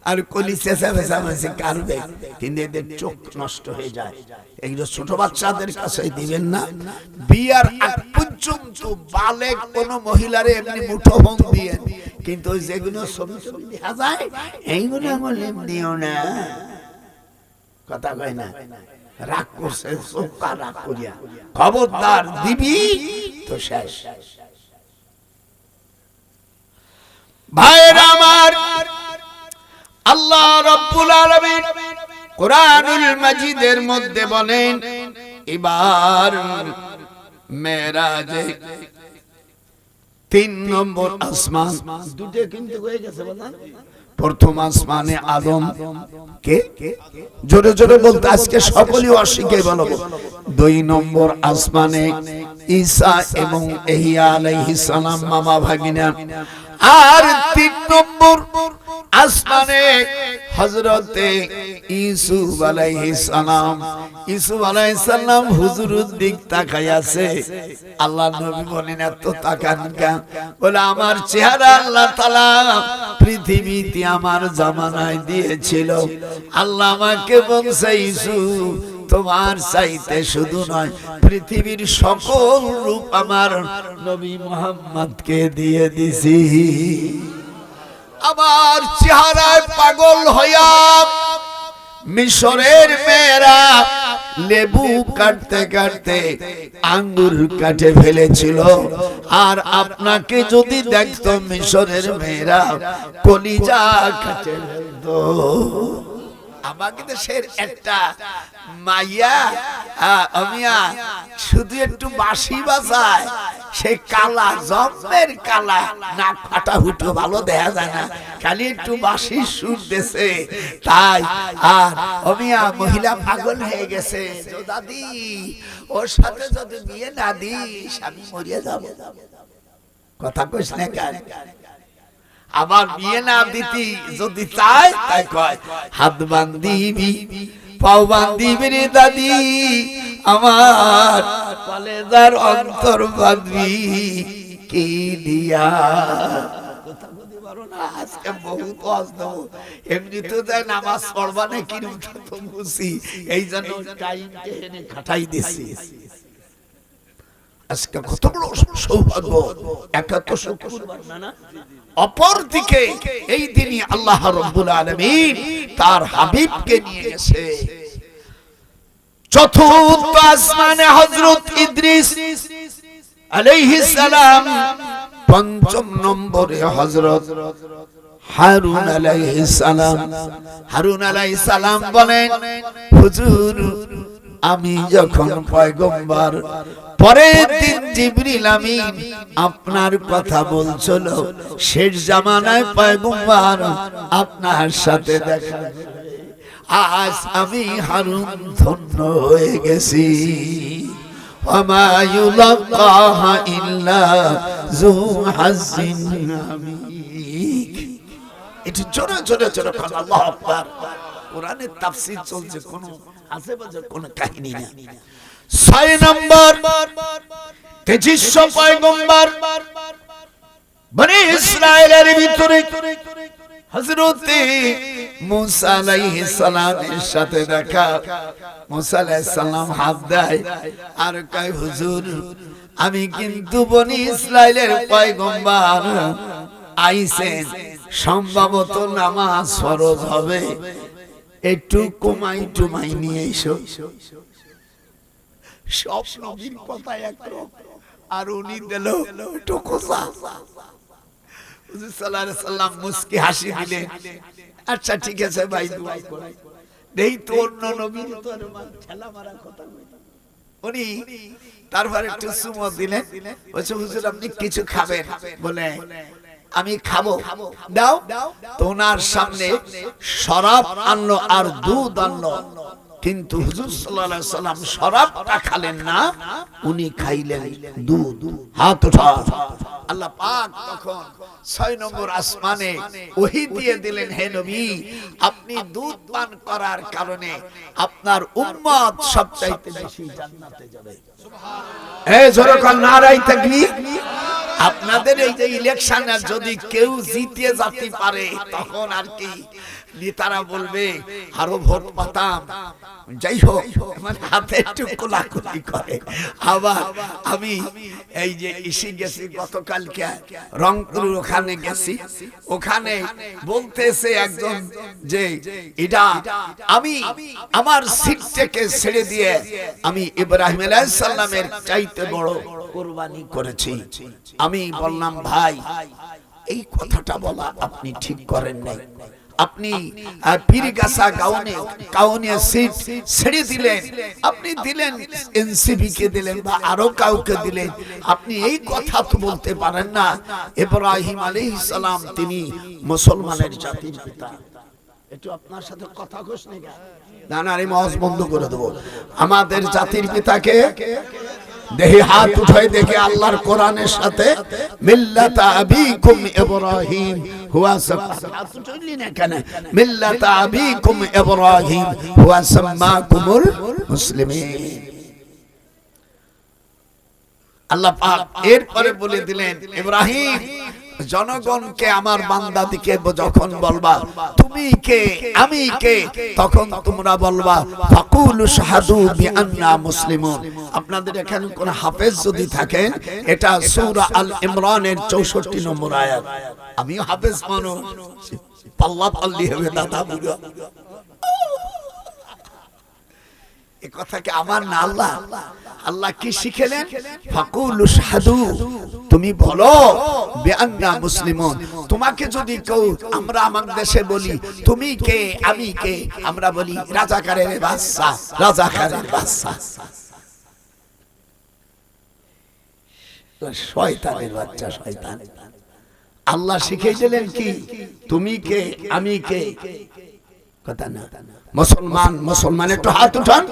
আর কলি চেঁচা চেঁচামেচি কারবে, কিন্তু এদের চোখ নষ্ট হয়ে যায়। এগুলো ছোট বাচ্চাদের কাছে দিবেন না। বিয়ার আগ পর্যন্ত বালেগ কোন মহিলারে এমনি মুঠোফোন দিয়ে, কিন্তু যেগুলো ছবি ছবি দেখা যায় এইগুলো বলে দিও না। কথা কয় না, রাগ করছে চোখা রাগ করিয়া, খবরদার দিবি তো শেষ। ভাইরা আমার, আল্লাহ রাব্বুল আলামিন কোরআনুল মাজিদের মধ্যে বলেন এবার মেরাজে 3 নম্বর আসমান, দুটো কিন্তু হয়ে গেছে বলেন। প্রথম আসমানে আদম কে, জোরে জোরে বলতে আজকে সকলেই অস্বীকার বলবো। 2 নম্বর আসমানে ঈসা এবং ইহয়া আলাইহিস সালাম মামা ভাগিনা। আর 3 নম্বর আসমানে হযরতে ইউসুফ আলাইহিস সালাম। ইউসুফ আলাইহিস সালাম হুজুরের দিক তাকায় আছে। আল্লাহ নবী বলেন এত তাকান কেন? বলে আমার চেহারা আল্লাহ তাআলা পৃথিবীতে আমার জামানায় দিয়েছিল। আল্লাহ আমাকে বলছে ইউসুফ তোমার চাইতে শুধু নয় পৃথিবীর সকল রূপ আমার নবী মুহাম্মদকে দিয়ে দিছি। আমার চেহারায় পাগল হইয়া মিশরের মেয়েরা লেবু কাটতে কাটতে আঙ্গুর কাটে ফেলেছিল। আর আপনাকে যদি দেখতো মিশরের মেয়েরা কলিজা কাটে ফেলতো। আমাকে দেশের একটা মাইয়া আমিয়া শুধু একটু বাঁশি বাজায়, সেই কালা জম্মের কালা, না ফাটা হুটো ভালো দেখা যায় না, খালি একটু বাঁশি সুর দেছে তাই। আর আমিয়া মহিলা পাগল হয়ে গেছে, দাদি ওর সাথে যদি বিয়ে না দিস আমি মরিয়া যাব। কথা কইস না কেন? আবার বিয়ে না দিতি যদি চাই তাই কয় হাত বান্ধিবি পাওবান্দি মেরে দাদি আমার কলেজার অন্তর বাঁধবি কি দিয়া। আজকে বহুত ওয়াজ দেব, এমনি তো যায় নামাজ পড়বা না কিরম তো বুঝি, এই জন্য টাইম টেনে খাটাই দিছি। আজকে কত বড় সৌভাগ্য, একা তো শুক্রবার না, অপরদিকে এই দিনই আল্লাহ রাব্বুল আলামিন তার হাবিবকে নিয়ে গেছে চতুর্থ আসমানে। হযরত ইদ্রিস আলাইহিস সালাম, পঞ্চম নম্বরে হযরত হারুন আলাইহিস সালাম। হারুন আলাইহিস সালাম বলেন, হুজুর আমি যখন পয়গম্বর, পরের দিন জিবরিল আমিন আপনার কথা বলছিল, শেষ জামানায় পয়গম্বর আপনার সাথে দেখা। আজ আমি হারুন ধন্য হয়ে গেছি। ওয়ামা ইউলাকাহা ইল্লা যু হাজ্জিন আমিক। এটি জোরে জোরে জোরে বলেন আল্লাহু আকবার। কোরআনের তাফসীর চলছে, কোন আশেপাশে কোন কাহিনী না। 6 নম্বর তেজস্ব পয়গম্বর বনি ইসরাইলের ভিতরে হযরত মুসা আলাইহিস সালামের সাথে দেখা। মুসা আলাইহিস সালাম হাত দেয় আর কয়, হুজুর আমি কিন্তু বনি ইসরাইলের পয়গম্বর, আইছেন সম্ভবত নামাজ ফরজ হবে, একটু কমাই টুমাই নিয়ে এসো। সব নবীর কথা একরকম, আর উনি দিল একটু কোসা। হুজুর সাল্লাল্লাহু আলাইহি সাল্লাম মুস্কি হাসি দিলেন, আচ্ছা ঠিক আছে ভাই, দোয়া করেন। দেই তো অন্য নবীর তো আর ঠেলা মারা কথা কই। উনি তারপর একটু সুমো দিলেন, বলছে হুজুর আপনি কিছু খাবেন? বলে আমি খাবো, দাও। তো ওনার সামনে শরাব আনলো আর দুধ আনলো, কিন্তু হুজুর সাল্লাল্লাহু আলাইহি সাল্লাম শরাবটা খালেন না, উনি খাইলেন দুধ। হাত ওঠা। আল্লাহ পাক তখন 6 নম্বর আসমানে ওহী দিয়ে দিলেন, হে নবী আপনি দুধ পান করার কারণে আপনার উম্মত সবচাইতে বেশি জান্নাতে যাবে। সুবহানাল্লাহ। এই জোরে কোন নারায়ে তাকবীর। আপনাদের এই যে ইলেকশনে যদি কেউ জিতে যেতে পারে, তখন আর কি নেতারা বলবে আরো ভোট পাতাম। যাই হোক, মানে হাতে একটু কোলাকুলি করে। আবার আমি এই যে এসে গেছি গতকালকে রংপুর, ওখানে গেছি, ওখানে বলতেছে একজন যে এটা আমি আমার সিট থেকে ছেড়ে দিয়ে আমি ইব্রাহিম আলাইহিস সালামের চাইতে বড় কুরবানি করেছি। আমি বললাম ভাই এই কথাটা বলা আপনি ঠিক করেন নাই, আপনি পীরগাছা কাউনে সিট ছেড়ে দিলেন, আপনি দিলেন এনসিপি কে দিলেন বা আরো কাউকে দিলেন, আপনি এই কথা তো বলতে পারেন না। ইব্রাহিম আলাইহিস সালাম তিনি মুসলমানের জাতির পিতা। একটু আপনার সাথে কথা কইস না, দানারে মওয়াজ বন্ধ করে দেব। আমাদের জাতির পিতাকে দেহি হাত উঠায় দেখে আল্লাহর কোরআনের সাথে মিল্লাত আবিকুম ইব্রাহিম হুয়া মিল্লাত আবিকুম ইব্রাহিম হুয়া সাম্মাকুমুল মুসলিমিন। আল্লাহ পাক এরপরে বলে দিলেন, ইব্রাহিম জনগণকে আমার বান্দাদিকে যখন বলবা তুমি কে আমি কে, তখন তোমরা বলবা ফাকুলু শাহাদু বিআন্না মুসলিমুন। আপনাদের এখানে কোন হাফেজ যদি থাকেন, এটা সূরা আল ইমরানের 64 নম্বর আয়াত। আমিও হাফেজ মানুষ, পাল্লা পাল্লি হবে দাদা বুড়া। এই কথা কি আমার না আল্লাহ? আল্লাহ কি শিখালেন? ফাকুলু শাহাদু, তুমি বলো বিআন্না মুসলিমুন। তোমাকে যদি কেউ, আমরা আমাদের দেশে বলি তুমি কে আমি কে, আমরা বলি রাজাকারের বাদশা, রাজাকারের বাদশা, শয়তানের বাচ্চা শয়তান। আল্লাহ শিখিয়ে দিলেন কি তুমি কে আমি কে, কথা না। মুসলমান মুসলমান একটু হাত উঠান,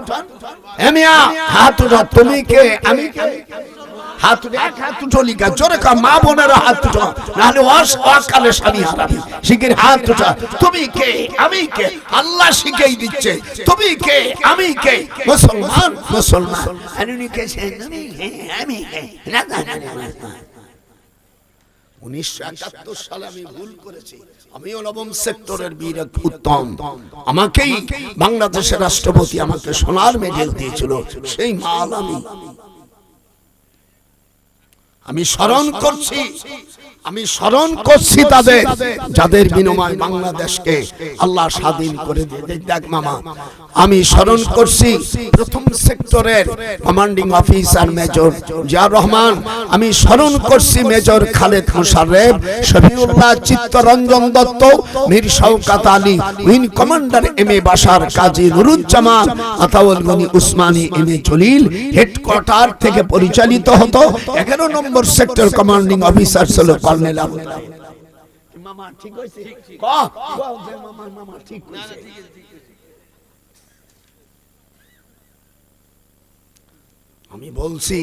এ মিয়া হাত উঠান, তুমি কে আমি কে। হাত উঠে, এক হাত উঠলি কা জোরে কা, মা বোনেরা হাত উঠো, নাহলে অকালে স্বামী হারাবি। শিগগির হাত উঠা। তুমি কে, আমি কে? আল্লাহ শিখিয়ে দিচ্ছে তুমি কে, আমি কে। মুসলমান মুসলমান, আমি কে? আমি কে? না না না। 1971 সালে আমি ভুল করেছি, আমিও নবম সেক্টরের বীর উত্তম, আমাকেই বাংলাদেশের রাষ্ট্রপতি আমাকে সোনার মেডেল দিয়েছিল, সেই মাল আমি স্মরণ করছি, আমি স্মরণ করছি তাদের যাদের বিনিময়ে বাংলাদেশকে আল্লাহ স্বাধীন করে দিয়েছে। দেখ মামা, আমি স্মরণ করছি প্রথম সেক্টরের commanding officer major Ziaur Rahman, আমি স্মরণ করছি major Khaled Mosharraf, Shafiullah, Chittaranjan Dutta, Mir Shawkat Ali, wing commander M A Bashar, Kazi Nuruzzaman, Ataul Gani Osmani, M A Jalil. Headquarter থেকে পরিচালিত হতো 11 নম্বর সেক্টর কমান্ডিং অফিসার ছিল কর্নেল আবু। মামা ঠিক হইছে? মামা ঠিক হইছে। আমি বলছি,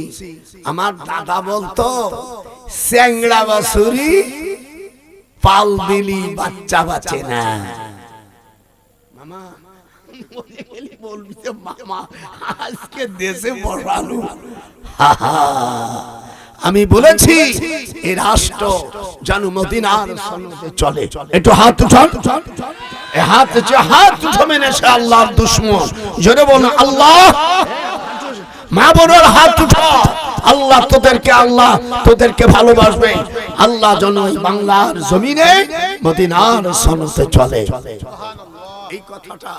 আমার দাদা বলতো স্যাংড়া বাছুরি পাল দিলি বাচ্চা বাঁচে না। মামা বলবি মামা আজকে দেশে বড়ালু। আমি বলেছি এই রাষ্ট্র যেন মদিনার সনদে চলে। একটু হাত উঠান, হাত উঠো মেনে সে আল্লাহর দুশমন। জোরে বলুন আল্লাহ। মা বোনের হাত উঠো, আল্লাহ তোদেরকে ভালোবাসবে। আল্লাহ যেন বাংলার জমিনে মদিনার সনদে চলে। এই কথাটা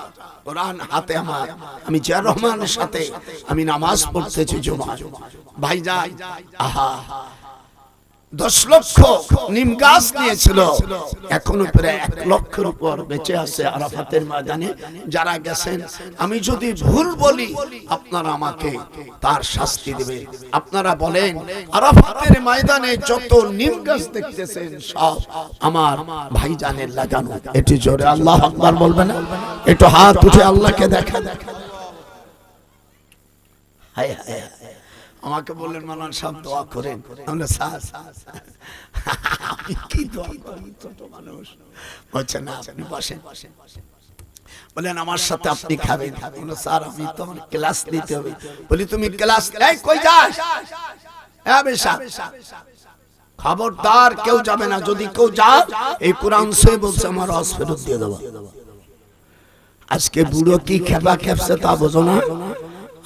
কোরআন হাতে আমার, আমি জিয়াউর রহমানের সাথে আমি নামাজ পড়তেছি জুমা। ভাইজান, আহা 10 লক্ষ নিম গাছ নিয়েছিল, এখনো প্রায় 1 লক্ষের উপর বেঁচে আছে আরাফাতের ময়দানে যারা গেছেন। আমি যদি ভুল বলি আপনারা আমাকে তার শাস্তি দিবেন। আপনারা বলেন আরাফাতের ময়দানে যত নিম গাছ দেখতেছেন সব আমার ভাইজানের লাগানো। এটি জোরে আল্লাহু আকবার বলবেন না? একটু হাত উঠে আল্লাহকে দেখা। হায় হায়, আমাকে বললেন মাওলানা সাহেব দোয়া করেন। আমরা স্যার আমি কি দোয়া করি, ছোট মানুষ। বলছে না আপনি বসেন। বলেন আমার সাথে আপনি খাবেন। বলে স্যার আমি তো আমার ক্লাস নিতে হবে। বলি তুমি ক্লাস এই কই যাস? হ্যাঁ বেশা, খবরদার কেউ যাবে না। যদি কেউ যায় এই কোরআন সই বলছে আমার রস ফেরত দিয়ে দেবো। আজকে বুড়ো কি খেবা খেপছে তা বোঝো না।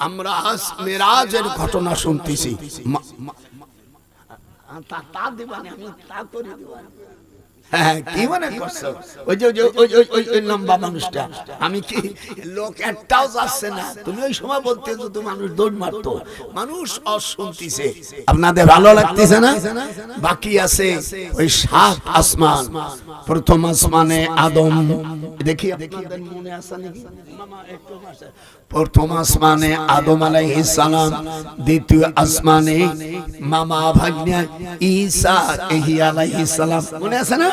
আমরা আজ মেরাজের ঘটনা শুনতেছি। কি মনে করছো? ওই যে ওই লম্বা মানুষটা, আমি কি লোক একটাও যাচ্ছে না। তুমি ওই সময় বলতে তো মানুষ দৌড় মারতো, মানুষ শুনতেছে। আপনাদের ভালো লাগতেছে না? বাকি আছে ওই 7 আসমান। প্রথম আসমানে আদম, দেখি আপনাদের মনে আছে নাকি? প্রথম আসমানে আদম আলাইহিস সালাম, দ্বিতীয় আসমানে মামা ভাগ্নে ঈসা আলাইহিস সালাম, মনে আছে না?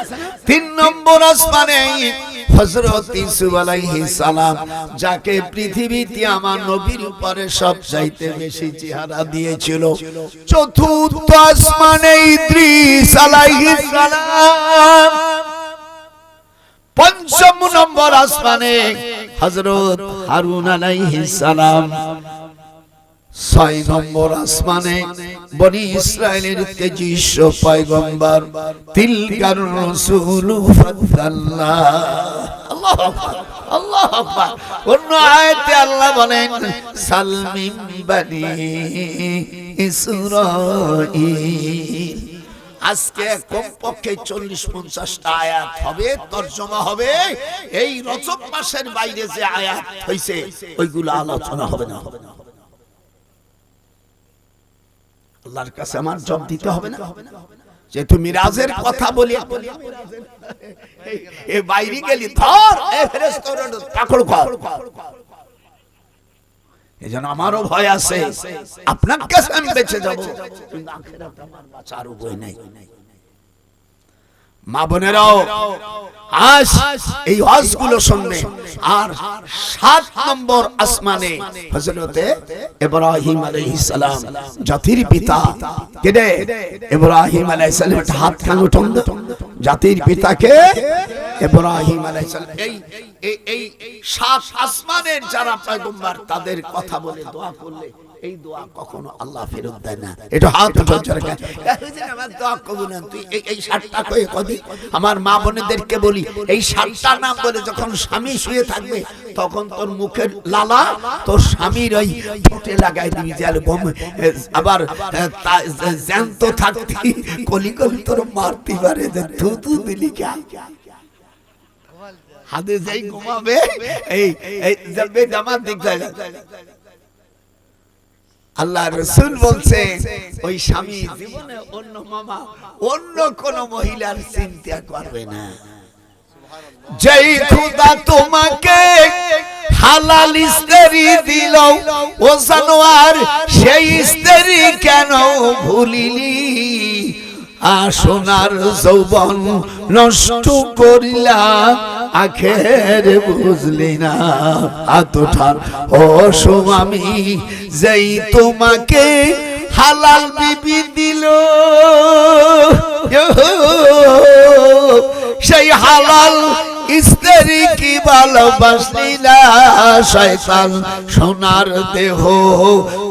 3 নম্বর আসমানে হযরত ইউসুফ আলাইহিস সালাম, যাকে পৃথিবীতে আমার নবীর উপরে সবচাইতে বেশি চেহারা দিয়েছিল। চতুর্থ আসমানে ইদ্রিস আলাইহিস সালাম। 5ম নম্বর আসমানে হযরত হারুন আলাইহিস সালাম। 6 নম্বর আসমানে বনি ইসরাইলের তেজস্ব পয়গম্বর তিলকার রাসূল ফাদাল্লাহ। আল্লাহু আকবার, আল্লাহু আকবার। অন্য আয়াতে আল্লাহ বলেন সালমিন বনি ইসরাঈল। আজকে কমপক্ষে 40-50টা আয়াত হবে, তরজমা হবে। এই রজব মাসের বাইরে যে আয়াত হইছে ওইগুলো আলোচনা হবে না। আল্লাহর কাছে আমার জবাব দিতে হবে না। যেহেতু মিরাজের কথা বলি, এই বাইরে গেলি ধর, এই ফেরেশতারা পাকড় কর। এজন্য আমারও ভয় আছে, আপনার কাছে আমি বেঁচে যাব, কিন্তু আখিরাতে আমার বাঁচার উপায় নাই। মা বোনেরাও আজ এই ওয়াজগুলো শুনবে। আর 7 নম্বর আসমানে হযরতে ইব্রাহিম আলাইহিস সালাম জাতির পিতা কেডে ইব্রাহিম আলাইহিস সালাম হাত খান উঠুন জাতির পিতাকে ইব্রাহিম আলাইহিস সালাম এই 7 আসমানের যারা পয়গম্বর তাদের কথা বলে দোয়া করলে এই দোয়া কখনো আল্লাহ ফেরত দেয় না। এটা হাত উঠান চরকা হুজুর আমার দোয়া কবুল না তুই এই 7টা কয়ে কদি আমার মা বোনেদেরকে বলি এই 7টা নাম বলে যখন স্বামী শুয়ে থাকবে তখন তোর মুখের লালা তোর স্বামীর ওই ঠোঁটে লাগাই দিবি যে আবার জ্যান্ত থাকতি কলি কলি তোর মারতে পারে যে থুতু দিলি কে হাতে যাই ঘুমাবে এই যাবে জামাত দেখতে আল্লাহ রাসূল বলছে ওই স্বামী জীবনে অন্য মামা অন্য কোন মহিলার চিন্তা করবে না। যেই খোদা তোমাকে হালাল স্ত্রী দিল ও জানোয়ার সেই স্ত্রী কেন ভুলিলি সোনার যৌবন নষ্ট করিলা আখের বুঝলি না। আতোঠান ও স্বামী যেই তোমাকে হালাল বিবি দিল সেই হালাল স্ত্রী কি ভালোবাসলি না শয়তান সোনার দেহ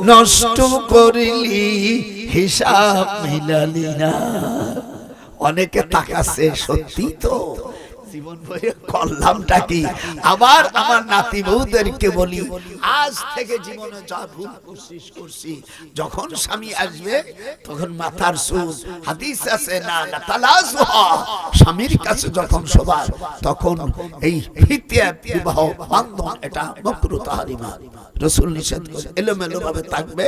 নষ্ট করিলি হিসাব মিলালি না। অনেকে তাকাচ্ছে সত্যি তো জীবন ভরে করলামটা কি। আবার আমার নাতি বউদেরকে বলি আজ থেকে জীবনে যা ভুল করছি যখন স্বামী আসবে তখন মাথার চুল হাদিস আছে না তালাজুহা স্বামীর কাছে যখন সবার তখন এই ফিতিয়া বিবাহ বন্ধন এটা মাকরুহ তাহরিমা রাসূল নিষেধ করে এলোমেলো ভাবে থাকবে।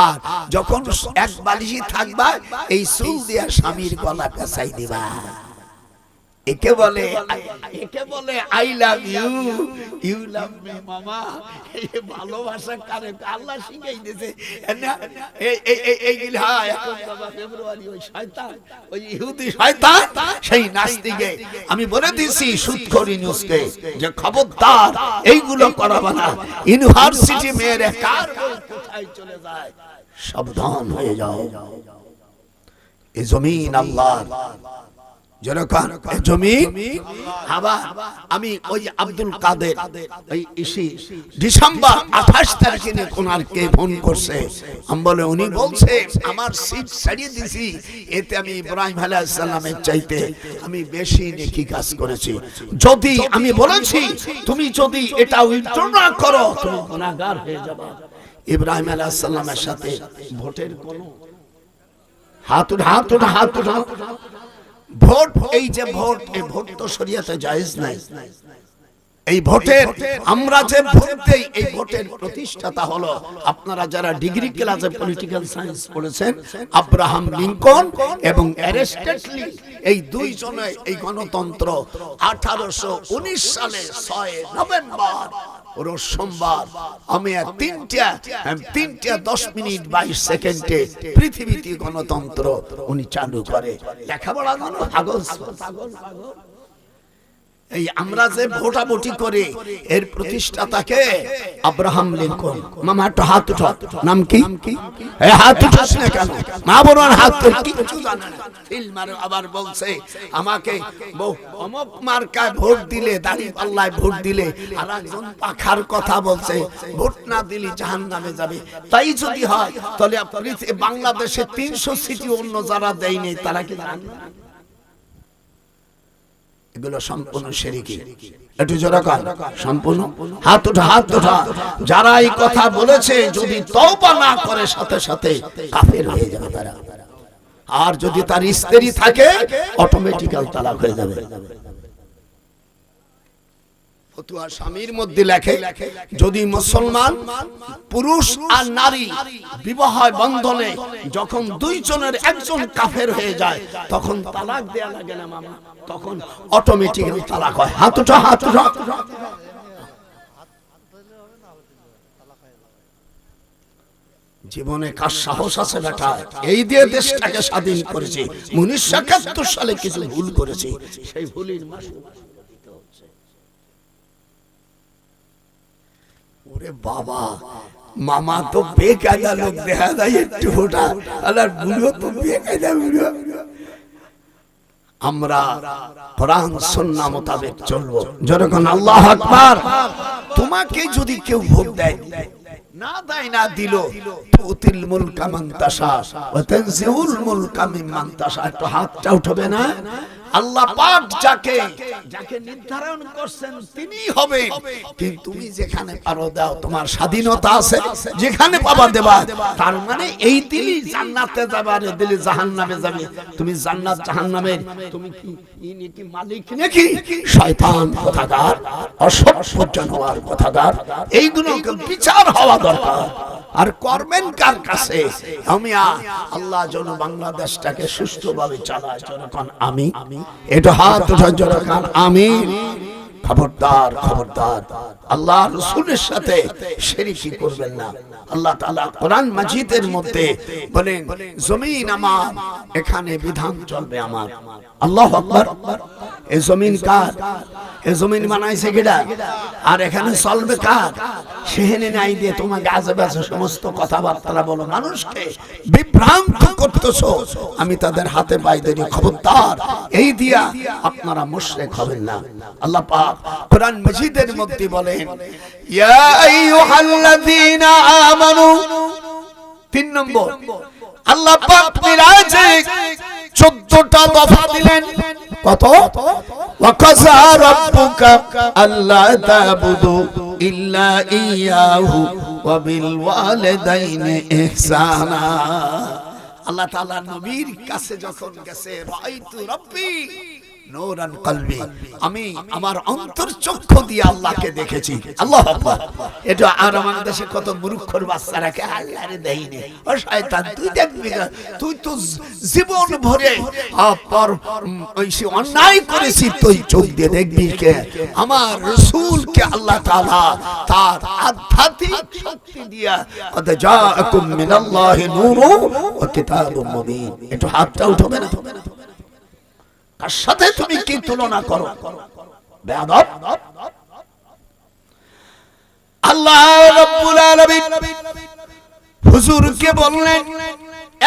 আর যখন এক বালিশি থাকবা এই চুল দিয়া স্বামীর গলা পেঁচাই দিবা। একে বলে I love you you love me মামা। এই ভালোবাসা কারে আল্লাহ শিখাই দিয়েছে এই এখন বাবা ফেব্রুয়ারি ওই শয়তান ওই ইহুদি শয়তান সেই নাস্তিকে আমি বলে দিয়েছি সুদখোরি নিউজকে যে খবরদার এইগুলো করাবে না। ইউনিভার্সিটি মেয়েরা কার কোথায় চলে যায় সাবধান হয়ে যাও। এই জমিন আল্লাহর যেরকম জমিন আবার আমি ওই আব্দুল কাদের এই ডিসেম্বর 28 তারিখে কোনারকে ফোন করছে আমি বলে উনি বলছে আমার সিট ছাড়িয়ে দিছি এতে আমি ইব্রাহিম আলাইহিস সালামের চাইতে আমি বেশি নেকি কাজ করেছি। যদি আমি বলেছি তুমি যদি এটা উইথড্র না করো তুমি গুনাহগার হয়ে যাবে। ইব্রাহিম আলাইহিস সালামের সাথে ভোটের কোনো হাত উঠা ভোট এই যে ভোট এই ভোট তো শরীয়তে জায়েজ নাই। এই ভোটের আমরা যে ভোট দেই এই ভোটের প্রতিষ্ঠাতা হলো আপনারা যারা ডিগ্রি ক্লাসে পলিটিক্যাল সায়েন্স পড়েছেন আব্রাহাম লিঙ্কন এবং অ্যারিস্টটল এই দুইজনে এই গণতন্ত্র 1819 সালে 6 নভেম্বর রোজ সোমবার আমি 3টা 10 মিনিট 22 সেকেন্ডে পৃথিবীতে গণতন্ত্র উনি চালু করে। লেখাপড়া জানো পাগল এই আমরা যে ভোটাভুটি করে এর প্রতিষ্ঠাতাকে আব্রাহাম লিঙ্কন। মামা একটু হাত উঠাও নাম কি এই হাত উঠাস না কেন মা বোনের হাত তোর কিছু জানে না ফিল্মার আবার বলছে আমাকে অমুক মার্কায় ভোট দিলে দাড়ি পাল্লায় ভোট দিলে আর একজন পাখার কথা বলছে ভোট না দিলে জাহান্নামে যাবে। তাই যদি হয় তাহলে বাংলাদেশে 300 সিটি অন্য যারা দেয়নি তারা কি জানেন এগুলো সম্পূর্ণ শিরকি। একটু জোরে কর সম্পূর্ণ হাত ওঠা যারা এই কথা বলেছে যদি তওবা না করে সাথে সাথে কাফের হয়ে যাবে তারা। আর যদি তার স্ত্রী থাকে অটোমেটিক্যাল তালাক হয়ে যাবে। ফতোয়া স্বামীর মধ্যে লেখে যদি মুসলমান পুরুষ আর নারী বিবাহ বন্ধনে যখন দুইজনের একজন কাফের হয়ে যায় তখন তালাক দেয়া লাগে না মামা, তখন অটোমেটিক্যালি তালাক হয়। হাত উঠা জীবনে কার সাহস আছে বেটা? এই দিয়ে দেশটাকে স্বাধীন করেছি। 1971 সালে কিছু ভুল করেছি, সেই ভুলের মাসুল দিতে হচ্ছে। ওরে বাবা, মামা তো বেকায়দা লোক দেখা যায় একটু ওটা, আর বুড়ো তো বেকায়দা বুড়ো। আমরা কোরআন সুন্নাহ মোতাবেক চলবো। যখন আল্লাহু আকবার। তোমাকে যদি কেউ ভোট দেয়, না দেয় না দিল, তুতিল মুলকা মান তাশা ওয়া তানজিউল মুলকা মিম্মান তাশা, একটু হাতটা উঠবে না? আল্লাহ পাক যাকে নির্ধারণ করছেন তিনিই হবে। কিন্তু তুমি যেখানে পারো দাও, তোমার স্বাধীনতা আছে, যেখানে পাবা দেবা। তার মানে এই দিলি জান্নাতে যাবে আর দিলি জাহান্নামে যাবে। তুমি জান্নাত জাহান্নামের তুমি কি মালিক নাকি? শয়তান কথাকার, অসভ্য জানোয়ার কথাকার। এইগুলোকে বিচার হওয়া দরকার। আর করবেন কার কাছে? আমি আল্লাহ যেন বাংলাদেশটাকে সুষ্ঠুভাবে চালায়। যখন আমি এটা হাত উঠান, যখন আমি, খবরদার খবরদার, আল্লাহ রাসূলের সাথে শিরকি করবেন না। আল্লাহ তাআলা কোরআন মাজিদের মধ্যে বলেন, জমিন আমার, এখানে বিধান চলবে আমার। আল্লাহু আকবার। এই জমিন কার? এই জমিন বানাইছে কেডা? আর এখানে চলবে কার? সেহেনে নাই দিয়ে তোমাকে আজেবাজে সমস্ত কথাবার্তা বলো, মানুষকে বিভ্রান্ত করতেছো। আমি তাদের হাতে পায়ে ধরি, খবরদার, এই দিয়া আপনারা মুশরিক হবেন না। আল্লাহ পাক কোরআন মাজিদের মধ্যে বলেন, ইয়া আইয়ুহাল্লাযীনা আমানু। 3 নম্বর, আল্লাহ পাক মিরাজে 14টা দফা দিলেন। কত? ওয়াকাযা রাব্বুকা আল্লা তা'বুদু ইল্লা ইয়াহু ওয়া বিল ওয়ালিদাইনি ইহসানা। আল্লাহ তাআলা নবীর কাছে যখন গেছে, রাআইতু রাব্বি নূরান কলবি, আমি আমার অন্তরচক্ষু দিয়ে আল্লাহকে দেখেছি। আল্লাহু আকবার। এটা আর আমাদের দেশে কত মূর্খর বাচ্চারাকে আল্লাহরে দেইনি। ও শয়তান, তুই দেখবি না, তুই তো জীবন ভরে ওই অন্যায় করেছিস, তুই চোখ দিয়ে দেখবি কে? আমার রাসূলকে আল্লাহ তাআলা তার আধ্যাত্মিক শক্তি দিয়া কদ জাআকুম মিনাল্লাহি নূরুন ওয়া কিতাবুম মুবিন। এটা হাতটা উঠবে না? কার সাথে তুমি কি তুলনা করো? বেয়াদব। আল্লাহ রাব্বুল আলামিন হুজুরকে বললেন,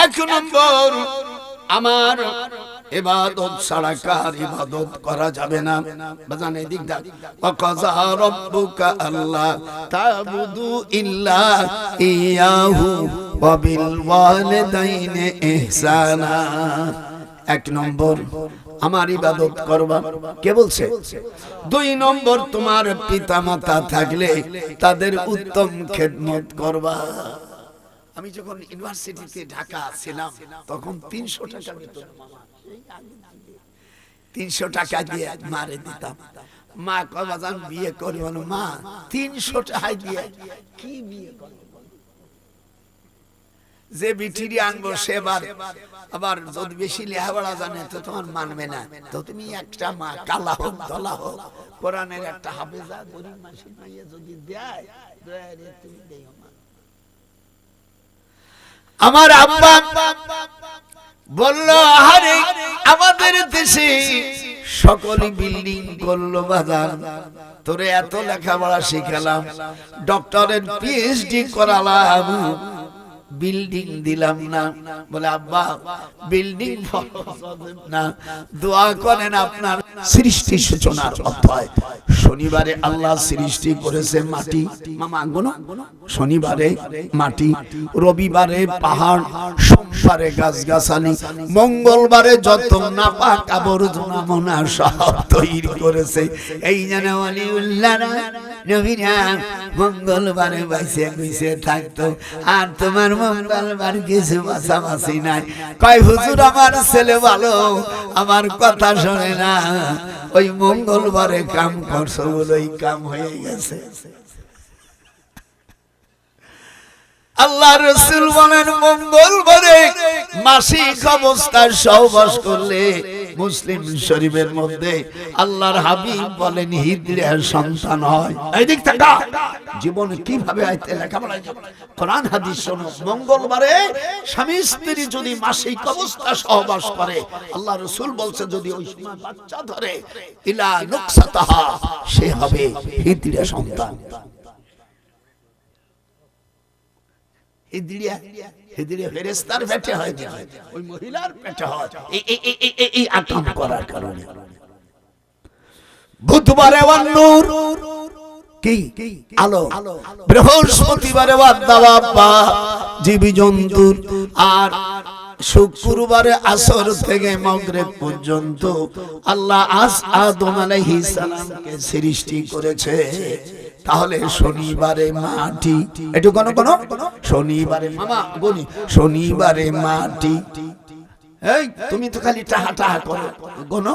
1 নম্বর, আমার ইবাদত ছাড়া কার ইবাদত করা যাবে না। বাজান এদিক দাও। ওয়াকাযা রাব্বুকা আল্লা তা'বুদু ইল্লা ইয়াহু ওয়া বিল ওয়ালিদাইনি ইহসানা। 1 নম্বর, আমার ইবাদত করবা। কে বলছে? 2 নম্বর, তোমার পিতামাতা থাকলে তাদের উত্তম খেদমত করবা। আমি যখন ইউনিভার্সিটিতে ঢাকা ছিলাম তখন 300 টাকা বেতন, 300 টাকা দিয়ে মারে দিতাম। মা কয়, বাজান বিয়ে করব না। মা 300 টাকা দিয়ে কি বিয়ে করব? যে বিটিরি আনবো সেবার আবার যদি বেশি লেখাপড়া জানে তো তোমার মানবে না। তো তুমি একটা মা, কালা হোক দলা হোক, কোরআনের একটা হাফেজা গরিব মাসি মাইয়া যদি দেয়, দয়ারে তুমি দেও না। আমার আব্বা বলল, আরে আমাদের দেশে সকলে বিল্ডিং করলো বাজার, তোরে এত লেখাপড়া শিখালাম, ডক্টরের পিএইচডি করালাম, বিল্ডিং দিলাম না। বলে, আব্বা বিল্ডিং না, দোয়া করেন আপনার সৃষ্টি সূচনার অধ্যায়। শনিবারে আল্লাহ সৃষ্টি করেছে মাটি, মামা আঙ্গুন, শনিবারে মাটি, রবিবারে পাহাড়, সোমবারে গাছগাছালি, মঙ্গলবারে যত নাপাক আবর্জনা মনা সব তৈরি করেছে। এই যেন ওয়ালিউল্লাহরা নবীরা মঙ্গলবারে বাইসে গুইসে থাকতো, আর তোমার মঙ্গলবার কিছু বাছাবাছি নাই। কয়, হুজুর আমার ছেলে ভালো, আমার কথা শোনে না, ওই মঙ্গলবারে কাম করছো বলে ওই কাম হয়ে গেছে। আল্লাহ রাসূল বলেন, মঙ্গলবারে মাসিক অবস্থায় সহবাস করলে মুসলিম শরীফের মধ্যে আল্লাহর হাবিব বলেন হিজড়ির সন্তান হয়। এই দিক থেকে জীবন কিভাবে আইতে লেখাপড়া কোরআন হাদিস শোনো। মঙ্গলবারে স্বামী স্ত্রী যদি মাসিক অবস্থা সহবাস করে, আল্লাহ রাসূল বলছে যদি ওই সময় বাচ্চা ধরে ইলা নুকসাতাহা, সে হবে হিজড়ির সন্তান। হিজড়িয়া ফেরেশতার পেটে হয় না, ওই মহিলার পেটে হয় এই আকাম করার কারণে। বুধবারে ওয়ান্নুর কি আলো, বৃহস্পতিবারে ওয়াদ্দাওয়াবা জীবী জন্তুর, আর শুক্রবারে আসর থেকে মাগরিব পর্যন্ত আল্লাহ আদম আলাইহিস সালামকে সৃষ্টি করেছে। তাহলে শনিবারে মাটি, একটু কোন শনিবারে মামা বলি, শনিবারে মাটি, এই তুমি তো খালি টাহা টাহা করো গোনো।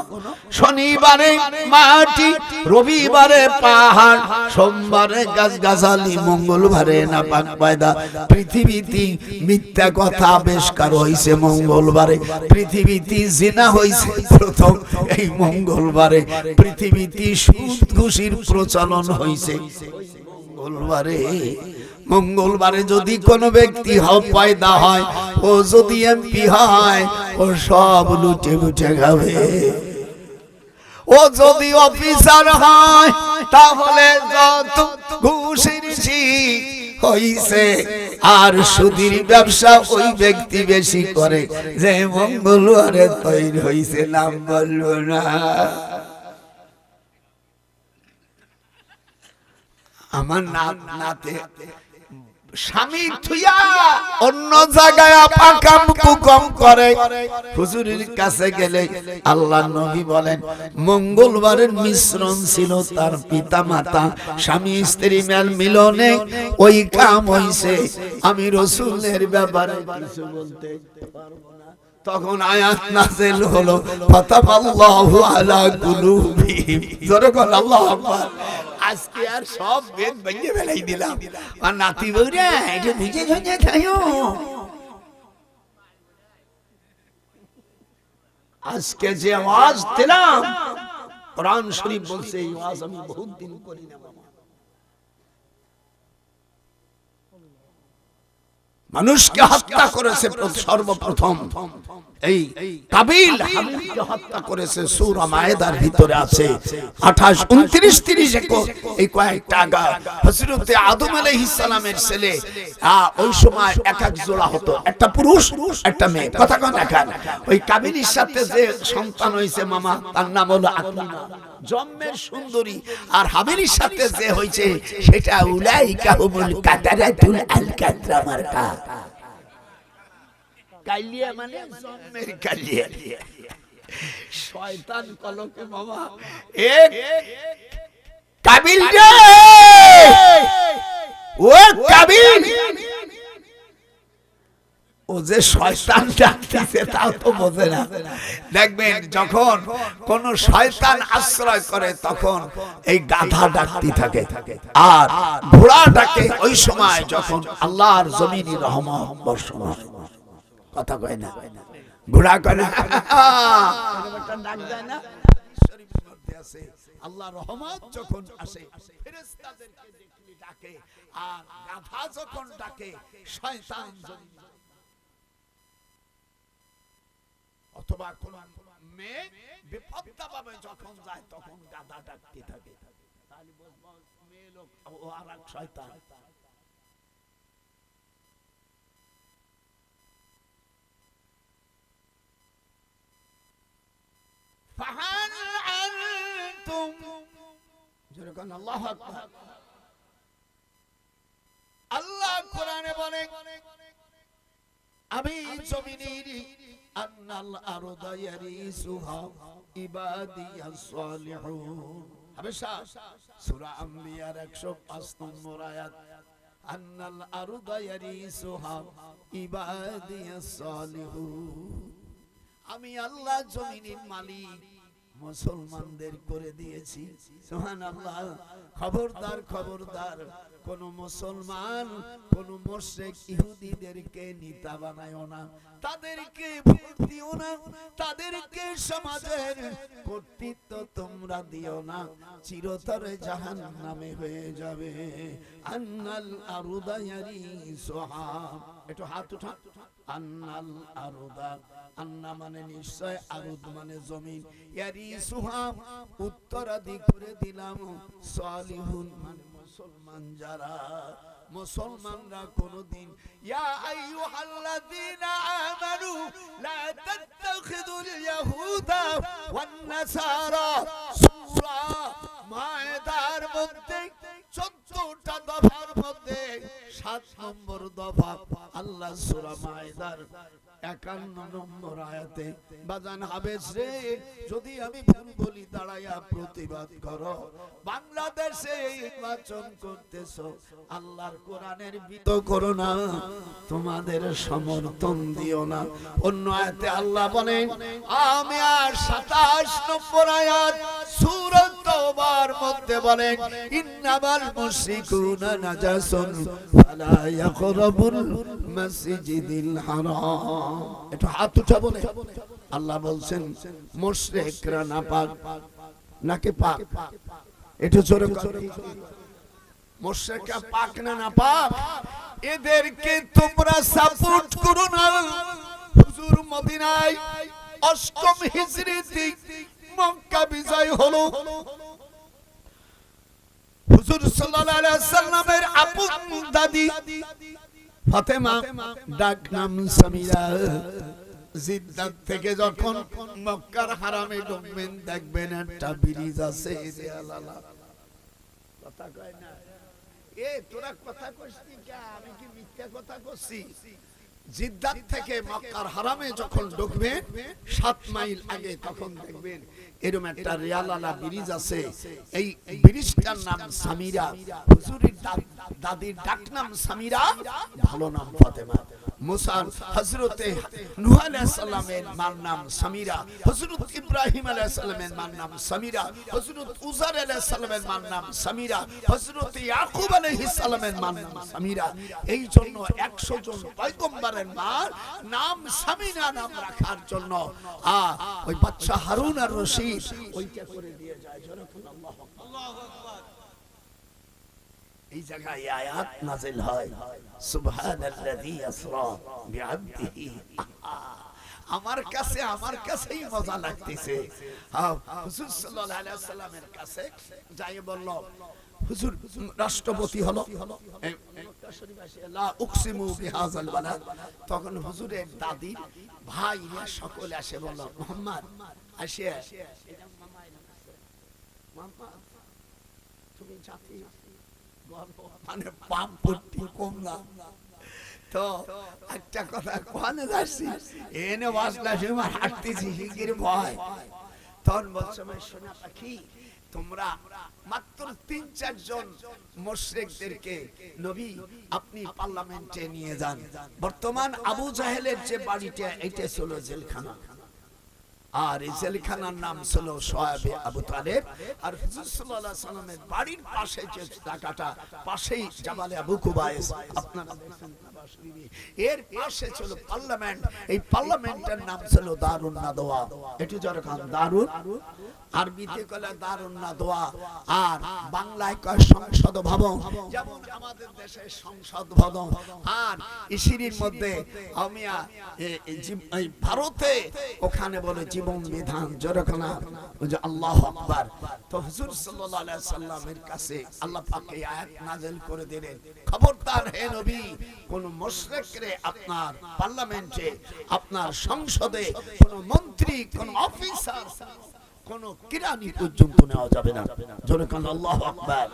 শনিবারে মাটি, রবিবারে পাহাড়, সোমবারে গাছগাছালি, মঙ্গলবারে নাপাক পয়দা। পৃথিবীতে মিথ্যা কথা আবিষ্কার হইছে মঙ্গলবারে, পৃথিবীতে জিনা হইছে প্রথম এই মঙ্গলবারে, পৃথিবীতে সুদ ঘুষির প্রচলন হইছে মঙ্গলবারে। মঙ্গলবারে যদি কোন ব্যক্তি পয়দা হয়, ও যদি এমপি হয়, ও সব লুটে লুটে খাবে। ও যদি অফিসার হয়, তাহলে যত ঘুষের হইছে, আর সুদীর ব্যবসা ওই ব্যক্তি বেশি করে যে মঙ্গলবারে তৈরি হইছে, নাম বললো না। আমার নাতে স্বামী থুইয়া অন্য জায়গায় পাকাম কুকম করে, হুজুরের কাছে গেলে আল্লাহ নবী বলেন মঙ্গলবারের মিশ্রণ ছিল তার পিতা মাতা, স্বামী স্ত্রী মিলনে ওই কাম হইছে। আমি রাসূলের ব্যাপারে কিছু বলতে পারবো না। তখন আয়াত নাযিল হলো, ফাতাবাল্লাহু আলা কুলুবিহিম, জোরে বল আল্লাহু আকবার। আজকে আর সব বেদ ভেঙে ফেলাই দিলাম, আর নাতি বউরা এটা বুঝে শুনে খায়ো। আজকে যে আওয়াজ দিলাম, কোরআন শরীফ বলছে এই আওয়াজ আমি বহুত দিন করি না। মানুষকে হত্যা করেছে সর্বপ্রথম এই কাবিল, হাবিলকে হত্যা করেছে। সূরা মায়েদার ভিতরে আছে 28, 29, 30 এই কয়েকটা আগা। হযরত আদম আলাইহিস সালামের ছেলে, ওই সময় এক এক জোড়া হতো, একটা পুরুষ একটা মেয়ে। কথা কোন দেখান, ওই কাবিলের সাথে যে সন্তান হইছে মামা, তার নাম হলো আকলিমা, জন্মের সুন্দরী। আর হাবিলের সাথে যে হইছে সেটা উলাইকা হুমুল কাতারাতুল আল কাতরা মার্কা, কালিয়া মানে জন্মের কালিয়া। শয়তান কলকে মামা এক কাবিল রে, ও কাবিল, ও যে শয়তান ডাকতেছে তাও তো বোঝে না। দেখবেন যখন কোন শয়তান আশ্রয় করে তখন এই গাধা ডাকতে থাকে, আর ঘোড়া ডাকে ওই সময় যখন আল্লাহর জমিনি রহমত বর্ষণ হয়। কথা কয় না, ঘোড়া কয় না, ডাক দেয় না। শরীফের মধ্যে আছে আল্লাহর রহমত যখন আসে ফেরেশতাদেরকে ডাকে, আর গাধা যখন ডাকে শয়তান, অথবা কোন মেয়ে বিপদটা পাবে যখন যায় তখন গাধা ডাকতে থাকে। তাহলে বুঝবো মেয়ে লোক ও আরেক শয়তান। ফাহাল আনতুম, যেরকম আল্লাহু আকবার। আল্লাহ কোরআনে বলে আমি জমিনের আন্নাল আরদা ইয়ারিসুহা ইবাদিয়াস সালিহুন। হাবেশা সূরা আম্বিয়ার 105 নম্বর আয়াত, আন্নাল আরদা ইয়ারিসুহা ইবাদিয়াস সালিহুন। আমি আল্লাহ জমিনের মালিক মুসলমানদের করে দিয়েছি। সুবহানাল্লাহ। খবরদার খবরদার, কোন মুসলমান কোন মুশরিক ইহুদিদেরকে নেতা বানায়ও না, তাদেরকে ভোট দিও না, তাদেরকে সমাজের কর্তৃত্ব তোমরা দিও না, চিরতরে জাহান্নামে হয়ে যাবে। আন্নাল আরুদা ইয়ারিসুহা, একটু হাত উঠা। আন্নাল আরুদা, আন্না মানে নিশ্চয়, আরুদ মানে জমিন, ইয়ারিসুহা উত্তরাধিকার করে দিলাম, সালিহুন মানে মুসলমান যারা, মুসলমানরা কোনদিন ইয়া আইয়ুহাল্লাযীনা আমানু লা তাত্তাখিযুল ইয়াহুদা ওয়ান নাসারা, সূরা মায়েদার মধ্যে 14টা দফার মধ্যে 7 নম্বর দফা আল্লাহ সূরা মায়েদার 51 নম্বর আয়াতে, বাজান হাবেস রে, যদি আমি ভুল বলি দাঁড়াইয়া প্রতিবাদ করো। বাংলাদেশে নির্বাচন করতেছো, আল্লাহর কোরআনের বিরোধিতা করো না, তোমাদের সমর্থন দিও না। অন্য আয়াতে আল্লাহ বলেন, আমি আর 27 নম্বর আয়াত সূরা তাওবার মধ্যে বলেন, ইন্নামাল মুশরিকুনা নাজাসুন ফালা ইয়াকরাবুল মাসজিদিল হারাম। একটু হাত উঠা বলে আল্লাহ বলছেন মুশরিকরা নাপাক নাকি পাক? একটু জোরে কথা, মুশরিকরা পাক না নাপাক? এদেরকে তোমরা সাপোর্ট করো না। হুজুর মদিনায় 8ম হিজরিতে মক্কা বিজয় হলো, হুজুর সাল্লাল্লাহু আলাইহি ওয়াসাল্লামের আপন দাদি ফাতেমা, ডাক নাম সামিরা, জিদ্দাত থেকে যখন মক্কার হারামে ঢুকবেন, দেখবেন একটা ব্রিজ আছে, কথা কয় না এ, তোরা কথা কইছিস কি? আমি কি মিথ্যা কথা কইছি? জিদ্দাত থেকে মক্কার হারামে যখন ঢুকবেন 7 মাইল আগে, তখন দেখবেন এরকম একটা রিয়ালালা ব্রিজ আছে, এই ব্রিজটার নাম সামিরা। হুজুরের দাদির ডাক নাম সামিরা, ভালো নাম ফাতেমা। মুসা হযরতে নূহ আলাইহিস সালামের মার নাম সামিরা, হযরত ইব্রাহিম আলাইহিস সালামের মার নাম সামিরা, হযরত উযার আলাইহিস সালামের মার নাম সামিরা, হযরত ইয়াকুব আলাইহিস সালামের মার নাম সামিরা। এই জন্য 100 জন পয়গম্বরের মার নাম সামিরা নাম রাখার জন্য ওই বাদশা হারুন আর রশিদ ওইটা করে দিয়ে যায়। আল্লাহু আকবার। এই জায়গায় আয়াত নাযিল হয়, সুবহানাল্লাযী আসরা বিআবদিহি। আমার কাছেই মজা লাগতেছে। হুজুর সাল্লাল্লাহু আলাইহি ওয়াসাল্লামের কাছে যাই বলল, হুজুর রাষ্ট্রপতি হলো, লা উকসিমু বিহাযাল বালাদ। তখন হুজুরের দাদি ভাইরা সকলে আসে বলল, মুহাম্মদ আসে, মামা তুমি জাতি মানে পাপ পট্টি কম না তো, একটা কথা কোনে যাচ্ছি, এনে বাসলা সময় হাঁটতেছি হিকির ভয়। তখন বলছে, শোনা পাখি, তোমরা মাত্র 3-4 জন মুশরিকদেরকে নবী আপনি পার্লামেন্টে নিয়ে যান। বর্তমান আবু জাহেলের যে বাড়িটা, এটা ছিল জেলখানা, আর এই জেলখানার নাম ছিল সোয়াবে আবু তালেব। আর হুজুর সাল্লাল্লাহু আলাইহি ওয়াসাল্লামের বাড়ির পাশে যে জায়গাটা, পাশেই জাবালে আবু কুবাইস, আপনারা দেখেন এর পাশে ছিল পার্লামেন্ট। এই পার্লামেন্টের নাম ছিল দারুন নাদওয়া। এটি যারা খান দারুন, আরবিতে কলে দারুন নাদওয়া, আর বাংলায় কয় সংসদ ভবন। যেমন আমাদের দেশে সংসদ ভবন, আর ইসিরির মধ্যে আমিয়া এই ভারতে ওখানে বলে জীবন বিধান, যেরকম যে আল্লাহু আকবার। তো হুজুর সাল্লাল্লাহু আলাইহি সাল্লামের কাছে আল্লাহ পাক এই আয়াত নাযিল করে দিলেন, খবরদার হে নবী, কোন মুশরিকরে আপনার পার্লামেন্টে, আপনার সংসদে, কোন মন্ত্রী, কোন অফিসার, কোন কিরানি পর্যন্ত নেওয়া যাবে না। যেরকম আল্লাহু আকবার।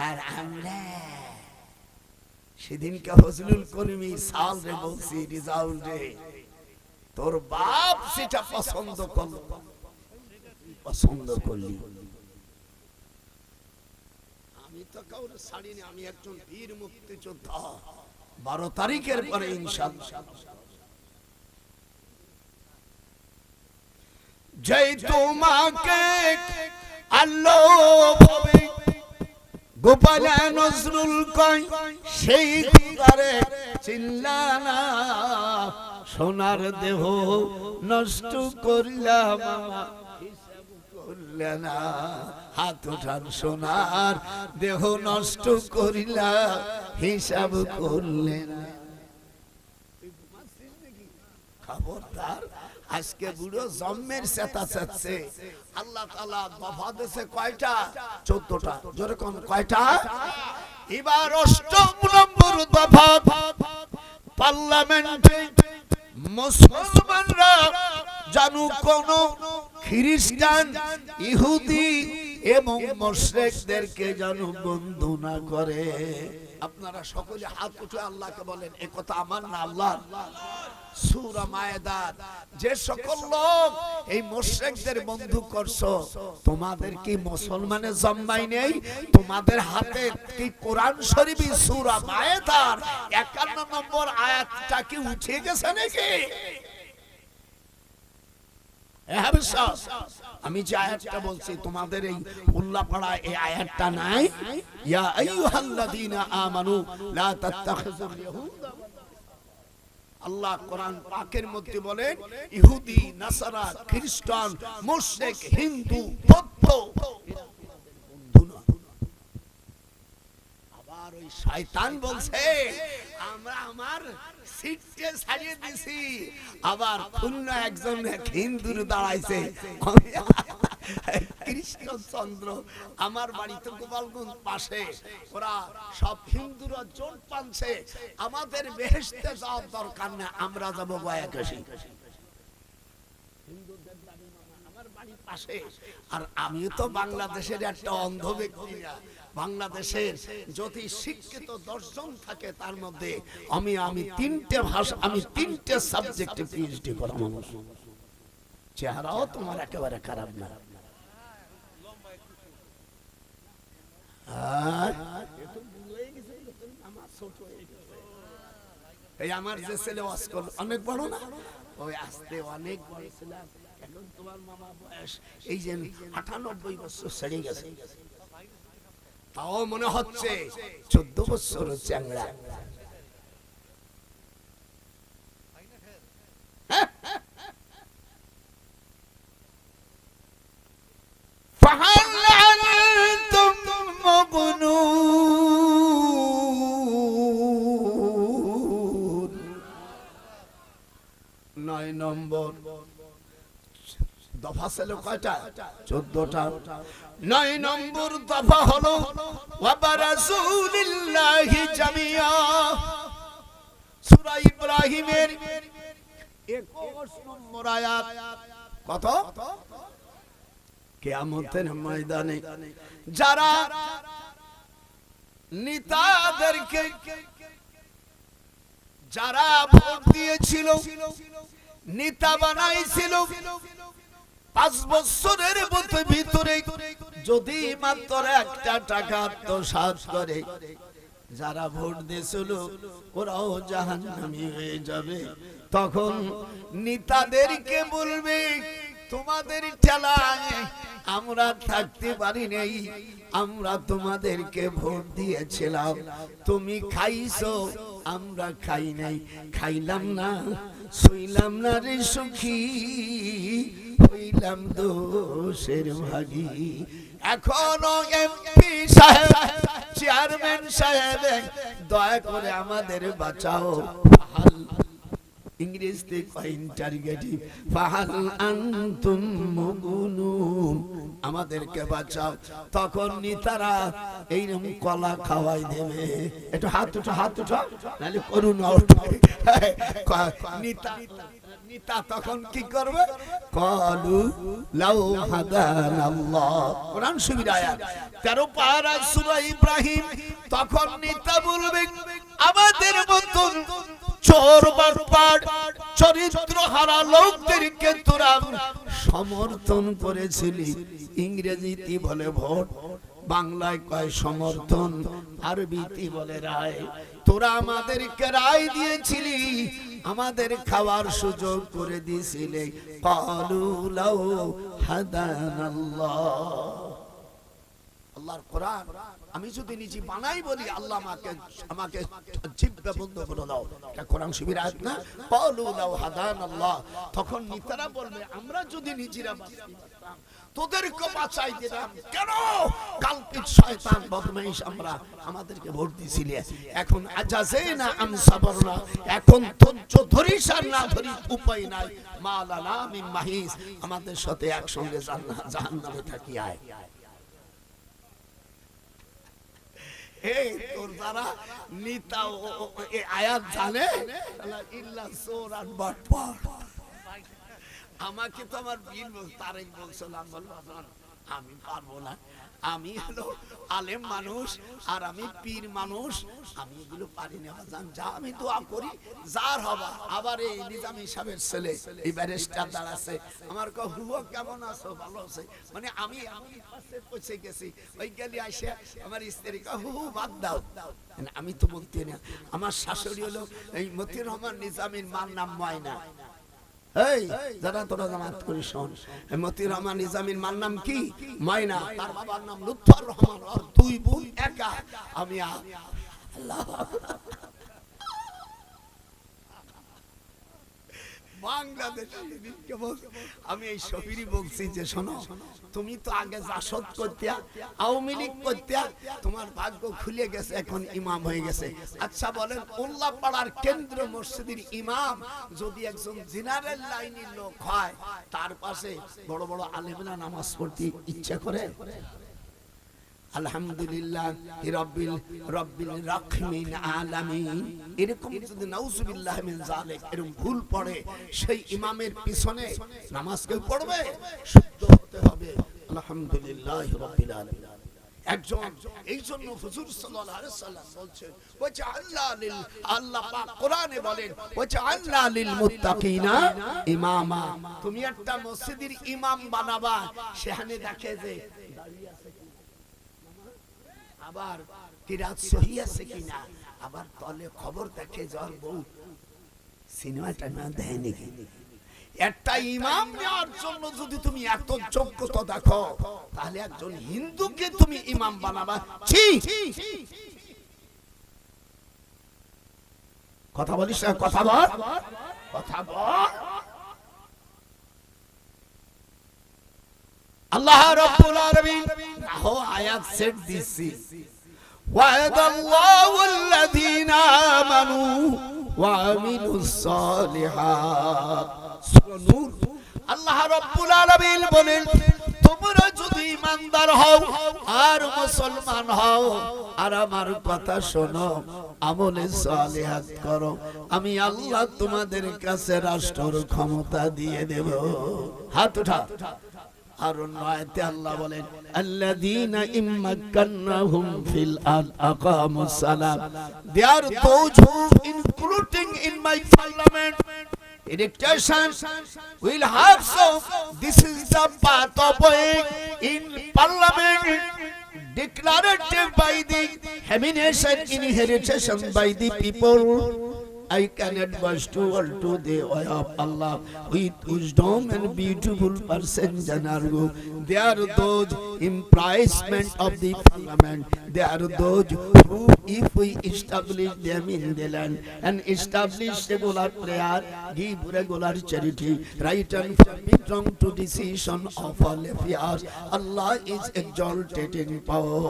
আর আমরা সেদিনকে ফজলুল করিমি সাল রে বলছি, রিজাউল রে, তোর বাপ সেটা পছন্দ করলি, আমি তো কাউরে ছাড়িনি, আমি একজন বীর মুক্তিযোদ্ধা। 12 তারিখের পরে ইনশাআল্লাহ যেই তোমাকে আল্লাহ ভাবে, গোপালা নজরুল কয় সেই খুদারে চিল্লানা, সোনার দেহ নষ্ট করলাম করলে না, হাত উঠান সোনার দেহ নষ্ট করিলা হিসাব করলেন। খবরদার, আজকে বুড়ো জন্মের চেতা চাচ্ছে। আল্লাহ তাআলা দফা দিয়েছে কয়টা? 14টা। জোরে কোন কয়টা? এবার 8 নম্বর দফা, পার্লামেন্টে মুসলমানরা জানু কোন খ্রিস্টান, ইহুদি এবং মুশরিকদেরকে যেন বন্ধু না করে। আপনারা সকলে হাত উঠে আল্লাহকে বলেন, এ কথা আমার না আল্লাহর। সূরা মায়েদার, যে সকল লোক এই মুশরিকদের বন্ধু করছো, তোমাদের কি মুসলমানের জন্মাই নেই? তোমাদের হাতে কি কোরআন শরীফ সূরা মায়েদার 51 নম্বর আয়াতটা কি উঠে গেছে নাকি? আমি যে আয়াতটা বলছি তোমাদের এই উল্লাপাড়া এই আয়াতটা নাই? ইয়া আইয়ুহাল্লাযীনা আমানু লা তাত্তাখিযুল ইয়াহুদা, আল্লাহ কোরআন পাকের মধ্যে বলেন ইহুদি, নাসারা, খ্রিস্টান, মুশরিক, হিন্দু, বৌদ্ধ বন্ধু না। আবার ওই শয়তান বলছে আমরা আমার সিটকে ছাড়িয়ে দিছি। আবার খুলনা একজন হিন্দুর দাঁড়াইছে, কৃষ্ণচন্দ্র, আমার বাড়ি তো গোপালগঞ্জ পাশে, ওরা সব হিন্দুরা জোট পাচ্ছে, আমাদের বেহেশতে যাওয়ার দরকার না, আমরা যাবো গয়াকাশী। আমার বাড়ির পাশে। আর আমি তো বাংলাদেশের একটা অন্ধ ব্যক্তি না। বাংলাদেশের যদি শিক্ষিত 10 জন থাকে তার মধ্যে আমি 3টে ভাষা, আমি 3টে সাবজেক্টে পিএইচডি করা মানুষ। চেহারাও তোমার একেবারে খারাপ না। এই আমার যে ছেলে ওয়াজ করলো অনেক বড় না, ওই আসতে অনেক বড় ছিলাম, এখন তোমার মামা বয়স এই যে 98 বছর ছেড়ে গেছে, তাও মনে হচ্ছে 14 বছর চ্যাংড়া। নয় নম্বর দফা ছিল কয়টা? 14টা। 9 নম্বর দফা হলো ওয়া রাসূলিল্লাহি জামিয়া, সূরা ইব্রাহিমের 21 নম্বর আয়াত। কত? কিয়ামতের ময়দানে যারা নেতাদেরকে, যারা ভোট দিয়েছিল, নেতা বানাইছিল, 5 বছরের ভিতরে যদি মাত্র 1টা টাকা আত্মসাৎ করে, যারা ভোট দিয়েছিল ওরাও জাহান্নামী হয়ে যাবে। তখন নেতাদেরকে বলবে তোমাদের ঠেলায় আমরা থাকতে পারি নাই, আমরা তোমাদেরকে ভোট দিয়েছিলাম, তুমি খাইছো আমরা খাই নাই, খাইলাম না, শুইলাম না রে সুখী, হইলাম দোষের ভাগী। এখনো এমপি সাহেব, চেয়ারম্যান সাহেব, দয়া করে আমাদের বাঁচাও। ইংরেজিতে ইন্টারগেটিভ, ফাহাল আনতুম মুগুনুন, আমাদেরকে বাঁচাও। তখন নেতারা এইরকম কলা খাওয়াই দেবে। একটু হাত উঠো, হাত উঠো, নাহলে করুণা উঠবে। নেতা তখন কি করবে? কলু লাউ হাদানাল্লাহ, কোরআন শরীফের আয়াত 13 পারা সূরা ইব্রাহিম। তখন নেতা বলবে আমাদের মতন চোর বাটপার চরিত্রহারা লোকদেরকে তোরা সমর্থন করেছিলি। ইংরেজিতে বলে ভোট, বাংলায় কয় সমর্থন, আরবিতে বলে রায়। তোরা আমাদেরকে রায় দিয়েছিলি, আমাদের খাওয়ার সুযোগ করে দিয়েছিলে। ক্বালু লাউ হাদানাল্লাহ, আল্লাহর কোরআন আমি যদি নিজে বানাই বলি আল্লাহ আমাকে জিহ্বা বন্ধ করে দাও, এটা কোরআন শিবির আয়াত না? ক্বালু লাউ হাদানাল্লাহ, তখন নেতারা বলবে আমরা যদি নিজেরা তোদেরকে বাঁচাই দিলাম, কেন কাল্পিত শয়তান বদমাইশ আমরা আমাদেরকে ভোট দিছিলে, এখন আজাজেনা আম সাবরনা, এখন ধৈর্য ধরিস আর না ধরি উপায় নাই, মালানা মিন মাহিস, আমাদের সাথে একসঙ্গে জাহান্নামে থাকি আয়। এই তোর যারা নেতা এই আয়াত জানে ইল্লা চোর আর বাটপার। আমাকে তো আমার বীর তারেক বলছিলাম, আমি পারবো না, আমি হলো আলেম মানুষ আর আমি পীর মানুষ, আমি এগুলো পারি না। যা আমি দোয়া করি যার হবা। আবার এই নিজামী সাহেবের ছেলে এই ব্যারিস্টার দাঁড়াচ্ছে, আমার হুয়া কেমন আছো, ভালো আছে, মানে আমি পৌঁছে গেছি, ওই গেলি আসে আমার স্ত্রী হু বাদ দাও, আমি তো বলতে না। আমার শাশুড়ি হলো এই মতিউর রহমান নিজামীর মার নাম ময়না। এই যারা তোরা জামাত করিস শোন, মতিউর রহমান নিজামীর মার নাম কি? ময়না। তার বাবার নাম লুৎফর রহমান, আর দুই বোন একা। আমি আল্লাহ আমি এই শফিরই বলছি যে শোনো, তুমি তো আগে জাসদ করতিয়া, আওয়ামী লীগ করতিয়া, তোমার ভাগ্য খুলে গেছে, এখন ইমাম হয়ে গেছে। আচ্ছা বলেন, উল্লাহ পাড়ার কেন্দ্র মসজিদের ইমাম যদি একজন জেনারেল লাইনের লোক হয়, তার পাশে বড় বড় আলেমরা নামাজ পড়তে ইচ্ছা করে? আলহামদুলিল্লাহ রাব্বিল রাহমিন আলামিন, এরকম যদি নাউজুবিল্লাহ মিন যালিক এরকম ভুল পড়ে, সেই ইমামের পিছনে নামাজ কেউ পড়বে? শুদ্ধ হতে হবে আলহামদুলিল্লাহ রাব্বিল আলামিন। একজন এই জন্য হুজুর সাল্লাল্লাহু আলাইহি ওয়াসাল্লাম বলছেন, আল্লাহ পাক কোরআনে বলেন, ওয়াজআলনা লিল মুত্তাকিনা ইমামা, তুমি একটা মসজিদের ইমাম বানাবা, সেখানে দেখে যে দাঁড়িয়ে আছে আবার কিরাত সহি আছে কিনা, আবার তলে খবর দেখে যার বউ সিনেমাটা না দেয় নাকি। একটা ইমাম নেওয়ার জন্য যদি তুমি এত যোগ্যতা দেখো, তাহলে একজন হিন্দুকে তুমি ইমাম বানাবা? ছি, কথা বলিস না, কথা বল, কথা বল। আল্লাহ রাব্বুল আলামিন রাহো আয়াত সেট দিছি, ওয়াদাল্লাহু আল্লাযীনা আমানু ওয়া আমিলুস সালিহাত। সূরা নূর। আল্লাহ রাব্বুল আলামিন বলেন, তোমরা যদি ঈমানদার হও আর মুসলমান হও আর আমার কথা শোনো, আমলে সালিহাত করো, আমি আল্লাহ তোমাদের কাছে রাষ্ট্রের ক্ষমতা দিয়ে দেব। হাত উঠা। আর নয়তে আল্লাহ বলেন, আল্লাযীনা ইম্মাক্কানাহুম ফিল আরদ আকামুস সালাত, they are those who including in my parliament education will have, so this is the path of going in parliament declared by the emanation inheritance by the people. I can advise to all to the way of Allah with wisdom and beautiful person Janargo. They are those imprisonment of the parliament. They are those who, if we establish them in the land and establish regular prayer, give regular charity, right and belong to decision of all affairs, Allah is exalted in power.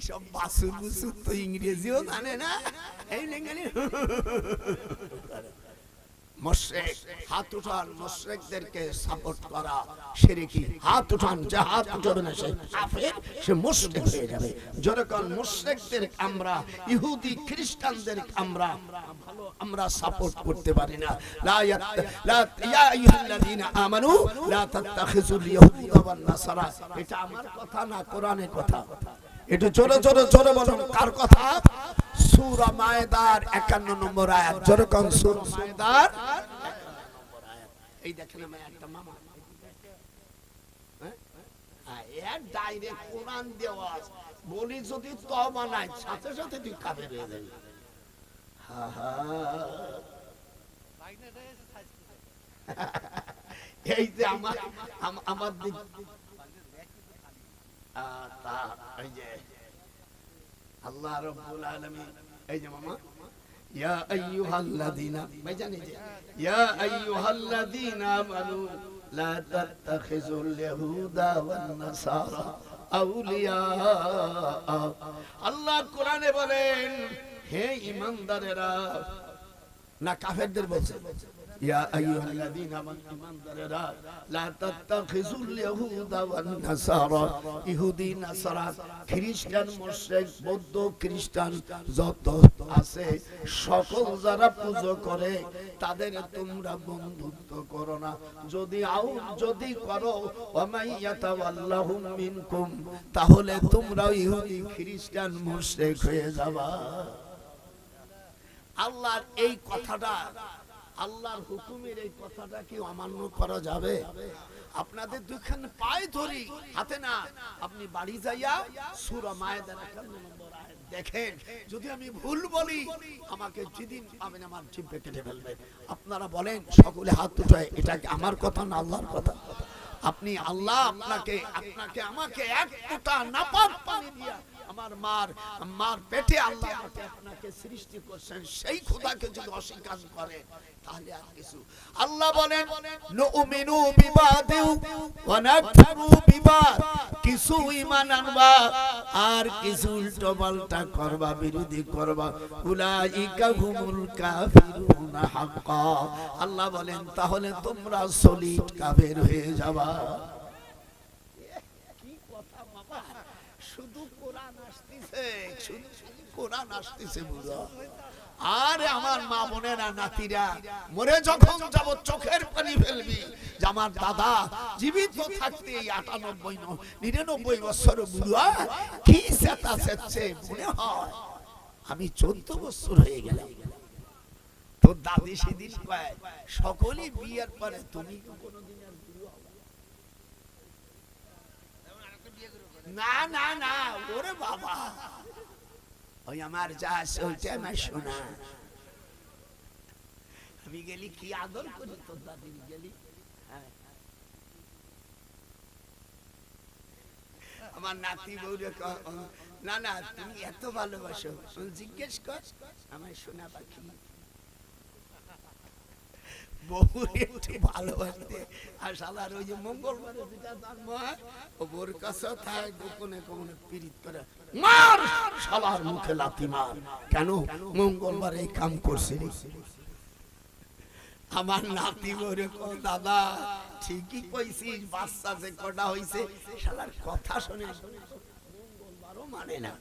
সব বাসুর বুসুর তো ইংরেজিও জানে না, এই লেঙ্গানি মুশরিক। হাত উঠান, মুশরিকদেরকে support করা শিরকি। হাত উঠান, যে হাত উঠাবে না সে কাফের, সে মুশরিক হয়ে যাবে। যখন মুশরিকদের আমরা, ইহুদি খ্রিস্টানদের আমরা সাপোর্ট করতে পারি না। লা ইয়া আইয়ুহাল্লাযীনা আমানু লা তাত্তাখিযুল ইয়াহুদা ওয়ান নাসারা, এটা আমার কথা না, কোরআনের কথা। একটু জোরে জোরে জোরে বলুন, কার কথা? সূরা মায়েদার 51 নম্বর আয়াত। জোরে কোন? সূরা মায়েদার 51 নম্বর আয়াত। এই দেখেন আমি একটা মামা, হ্যাঁ এর ডাইরেক্ট কোরআন দেওয়া, বলি যদি তওবা নাই, সাথে সাথে তুই কাফের হয়ে যাবি। এই যে আমার আমার দিক এই যে আল্লাহ রাব্বুল আলামিন এই যে মামা ইয়া আইয়ুহাল্লাযীনা ভাইজান এই যে ইয়া আইয়ুহাল্লাযীনা আমানু লা তাত্তাখিযুল ইয়াহুদা ওয়ান নাসারা আউলিয়া। আল্লাহ কোরআনে বলেন হে ঈমানদারেরা, না কাফেরদের বলছে ইয়া আইয়ুহাল্লাযীনা আমানু ঈমানদারেরা লা তাত্তাখিযুল ইয়াহুদা ওয়ান নাসারা, ইহুদি নাসারা খ্রিস্টান মুশরিক বৌদ্ধ খ্রিস্টান যত আছে সকল যারা পূজা করে তাদের তোমরা বন্ধুত্ব করো না। যদি করো ওয়ামাইয়াতাওয়াল্লাহুম মিনকুম, তাহলে তোমরা ইহুদি খ্রিস্টান মুশরিক হয়ে যাবা। আল্লাহর এই কথাটা, আল্লাহর হুকুমের এই কথাটা কি অমান্য করা যাবে? আপনাদের দুখান পায়ে ধরি, হাতে না, আপনি বাড়ি যাইয়া সূরা মায়েদার 51 নম্বর আয়াত দেখেন। যদি আমি ভুল বলি আমাকে যেদিন পাবেন আমার জিহ্বা কেটে ফেলবে। আপনারা বলেন সকলে হাত উঠায়, এটা কি আমার কথা না আল্লাহর কথা? আপনি আল্লাহ আপনাকে আমাকে এক ফোঁটা নাপাক পানি দিয়া আমার মার পেটে আল্লাহ আপনাকে সৃষ্টি করেছেন, সেই খোদাকে যদি অস্বীকার করে তাহলে আর কিছু। আল্লাহ বলেন নুমিনু বিবাদিউ ওয়া নাকফুরু বিবাদ, কিছু ঈমান আনবা আর কিছু উল্টোপাল্টা করবা, বিরোধী করবা। উলাইকা হুমুল কাফিরুনা হাক্কা, আল্লাহ বলেন তাহলে তোমরা সলিড কাফের হয়ে যাবা। কি কথা বাবা, শুধু কোরআন আসতেছে, শুধু কোরআন আসতেছে বুঝা। আরে আমার মা বোনেরা নাতিরা মরে যখন যাব চোখের পানি ফেলবি যে আমার দাদা জীবিত থাকতে 99 বছর বুড়া কি সেটা সেচ্ছে মনে হয় আমি 14 বছর হয়ে গেলাম। তোর দাদি সেদিন কয় সকলেই বিয়ের পরে তুমি কোনোদিন আর বুড়ো হবে না? না না ওরে বাবা, ওই আমার যা চলছে আমার শোনা, আমি গেলি কি আদর করি তোর দাদির গেলি। আমার নাতি বউরে না না তুমি এত ভালোবাসো, জিজ্ঞেস কর আমার সোনা পাখি বউ একটু ভালোবাসতে। আর শালার ওই যে মঙ্গলবারে যেটা জন্ম হয় ও বোর কাছে থাকে গোপনে গোপনে পীড়িত করে মার, শালার মুখে লাথি মার। কেন মঙ্গলবার এই কাম করছে? আমার নাতি বলে দাদা ঠিকই কইছিস, বাচ্চা যে কটা হইছে শালার কথা শুনে মঙ্গলবারও মানে না।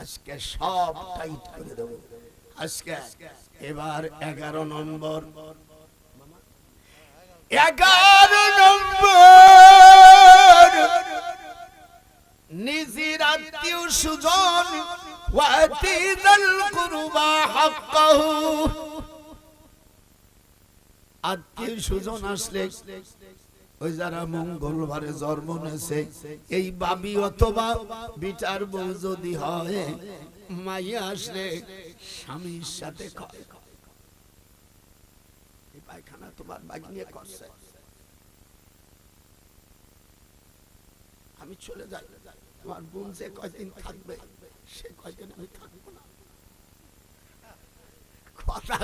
আজকে সব টাইট করে দেব। আজকে এবার 11 নম্বর নিজের আত্মীয় সুজন ওয়াতিদাল কুরবা হাক্কাহু, আত্মীয় সুজন আসলে ওই যারা মঙ্গলবারে জন্ম নেছে এই বাবি অথবা বিটার বউ যদি হয়, মাইয়া আসলে স্বামীর সাথে কয় এই পায়খানা তোমার বাগিয়ে করছে, আমি চলে যাই, তোমার বোন যে কয়দিন থাকবে সে কয়দিন আমি থাকবো না। কথা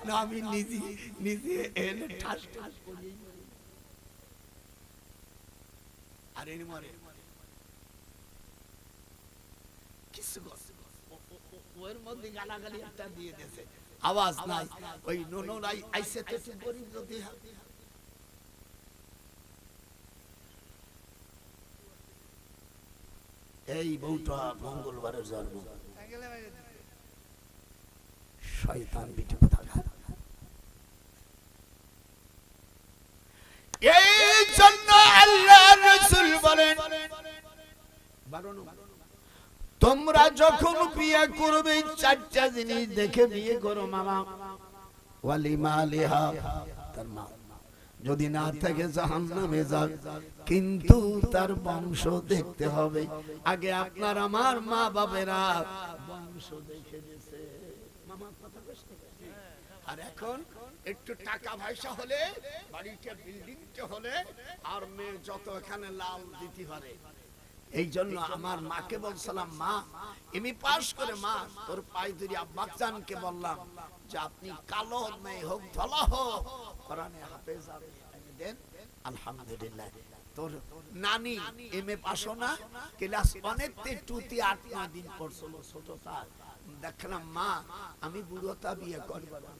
না আমি নিজে এনে ঠাস ঠাস করি। আর এর মরে কিছু ওর মধ্যে গালাগালি একটা দিয়ে দিয়েছে, আওয়াজ নাই। ওই নোনরাই আইসে তো গরিব যদি এই বউটা মঙ্গলবারের জন্ম, শয়তান বিটি কোথাকার। এই জন্য আল্লাহর রাসূল বলেন তোমরা যখন বিয়ে করবে 4টা জিনিস দেখে বিয়ে করো মামা। ওয়ালিমা লিহা, তার মা যদি না থাকে জাহান্নামে যাক, কিন্তু তার বংশ দেখতে হবে। আগে আপনার আমার মা বাবেরা বংশ দেখে দিয়েছে। মামা কথা কইছে আর এখন একটু টাকা পয়সা হলে, বাড়িতে বিল্ডিংটা হলে, আর মেয়ে যত এখানে লাল দিতে পারে। এই জন্য আমার মাকে বলছিলাম, মা এমএ পাস করে মা তোর পায়ে ধরে আব্বাজানকে বললাম যে আপনি কালো মেয়ে হোক ধলা হোক কোরআনে হাফেজ দেন। আলহামদুলিল্লাহ তোর নানি এমএ পাসও না, ক্লাস 1 তে 2 তে 8-9 দিন পড়ছিল ছোটটা। দেখলাম মা আমি বুড়োটা বিয়ে করব না,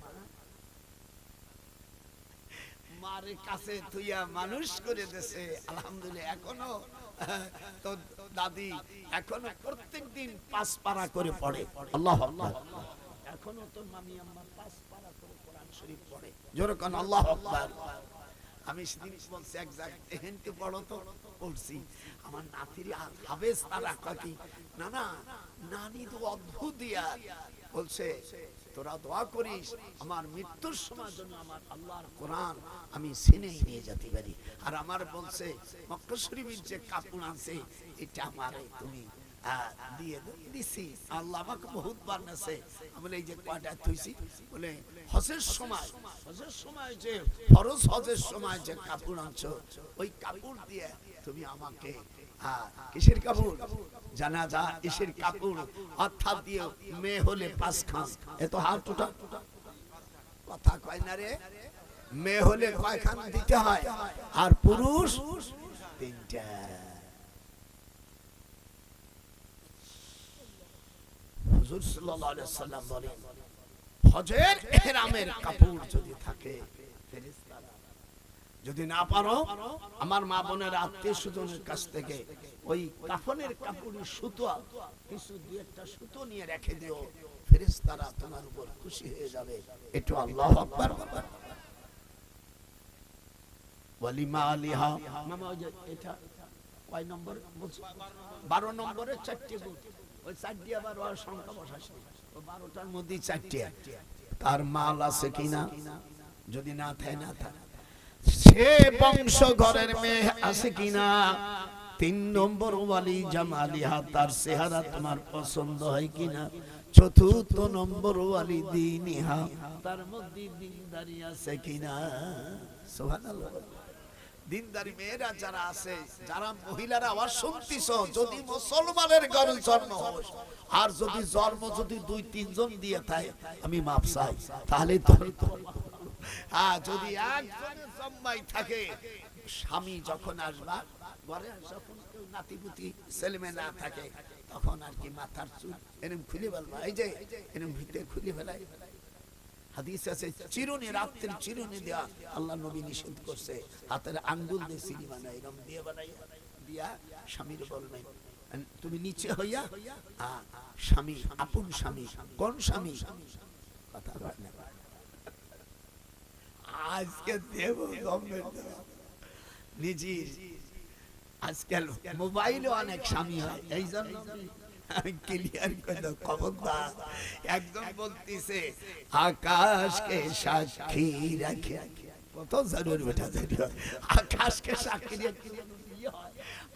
মারে কাছে তুইয়া মানুষ করে দেছে। আলহামদুলিল্লাহ এখনো তো দাদি এখনো প্রত্যেকদিন 5 পারা করে পড়ে। আল্লাহু আকবার। এখনো তো মামি আম্মা 5 পারা করে কোরআন শরীফ পড়ে। জোরে কোন আল্লাহু আকবার। আমি সেদিন বলছি এক জায়গায় হেনতে পড়ো তো, পড়ছি। আমার নাতির হাফেজ তারা কি না না নানি তো অদ্ভুত দিয়া বলছে তোরা দোয়া করিস আমার মৃত্যুর সময় যেন আমার আল্লাহর কোরআন আমি সিনে নিয়ে যেতে পারি। আর আমার বলছে মক্কা শরীফের যে কাপড় আছে এটা আমারে তুমি দিয়ে দিছি। আল্লাহ আমাকে বহুতবার নেছে। বলে এই যে কয়টা থইছি, বলে হজের সময় যে ফরজ হজের সময় যে কাপড় আনছো ওই কাপড় দিয়ে তুমি আমাকে কিসের কাপড়, জানাজা ইসের কাপড় অর্থাৎ দিয়ে মেয়ে হলে 5 খান। এত হাত টুটা কথা কয় না রে। মেয়ে হলে কয় খান দিতে হয় আর পুরুষ 3টা। হুজুর সাল্লাল্লাহু আলাইহি সাল্লাম বলেন হজের ইহরামের কাপড় যদি থাকে ফেরেশতারা, যদি না পারো আমার মা বোনের আত্মীয় স্বজনের কাছ থেকে ওই কাফনের কাপড়ের সুতো কিছু 2-1টা সুতো নিয়ে রেখে দিও, ফেরেশতারা তোমার উপর খুশি হয়ে যাবে। একটু আল্লাহু আকবার বলবেন। ওয়ালিমা আলিহা মামা ওই যে এটা কয় নম্বর বলছো, 12 নম্বরে 4টে গুণ। ওই 4টে আবার ওর সংখ্যা বসাইছে, ও 12টার মধ্যে 4টে। তার মাল আছে কিনা, যদি না থাকে না থাকে সে বংশ ঘরের মেয়ে আছে কিনা। 3 নম্বর ওয়ালি জামালিহা তার চেহারা তোমার পছন্দ হয় কিনা। 4র্থ নম্বর ওয়ালি দীনিহা তার মধ্যে দিনদারি আছে কিনা। সুবহানাল্লাহ। দিনদারি মেয়েরা যারা আছে, যারা মহিলারা আওয়াজ শুনতিছ, যদি মুসলমানের ঘরে জন্ম হয় আর যদি জন্ম যদি 2-3 জন দিয়ে থাকে আমি মাপ চাই, তাহলে তো যদি একজনের জন্মাই থাকে, স্বামী যখন আসবা ঘরে, যখন কেউ নাতিপুতি ছেলেমেয়ে না থাকে তখন আর কি মাথার চুল এরকম খুলে ফেলবা। এই যে এরকম ভিতরে খুলে ফেলাই। হাদিস আছে চিরুনি, রাতের চিরুনি দেয়া আল্লাহ নবী নিষেধ করছে। হাতের আঙ্গুল দিয়ে চিনি বানাই, এরকম দিয়ে বানাই দিয়া স্বামীর বলবেন তুমি নিচে হইয়া স্বামী, আপন স্বামী, কোন স্বামী কথা বলে না। আজকে দেব গভর্নমেন্ট নিজের, আজকাল মোবাইলে অনেক স্বামী হয়। এই জন্য আমি ক্লিয়ার করে দাও খবরদার। একদম বলতেছে আকাশকে সাক্ষী রাখে, কত জরুরি বেটা জরুরি, আকাশকে সাক্ষী রেখে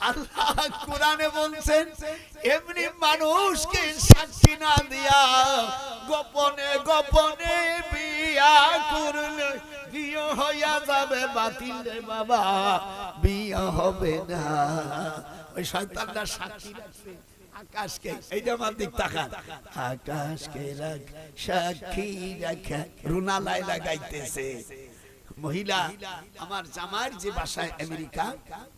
আল্লাহ কোরআনে বলছেন এমনি মানুষকে সাক্ষী না দিয়া গোপনে গোপনে বিয়া করলে বিয়ে হইয়া যাবে বাতিল রে বাবা, বিয়ে হবে না। ওই শয়তানরা সাক্ষী রাখছে আকাশকে। এইটা আমার দিক তাকান, আকাশকে রাখ সাক্ষী রাখা। রুনা লাইলা গাইতেছে। মহিলা আমার জামার যে বাসায় আমেরিকা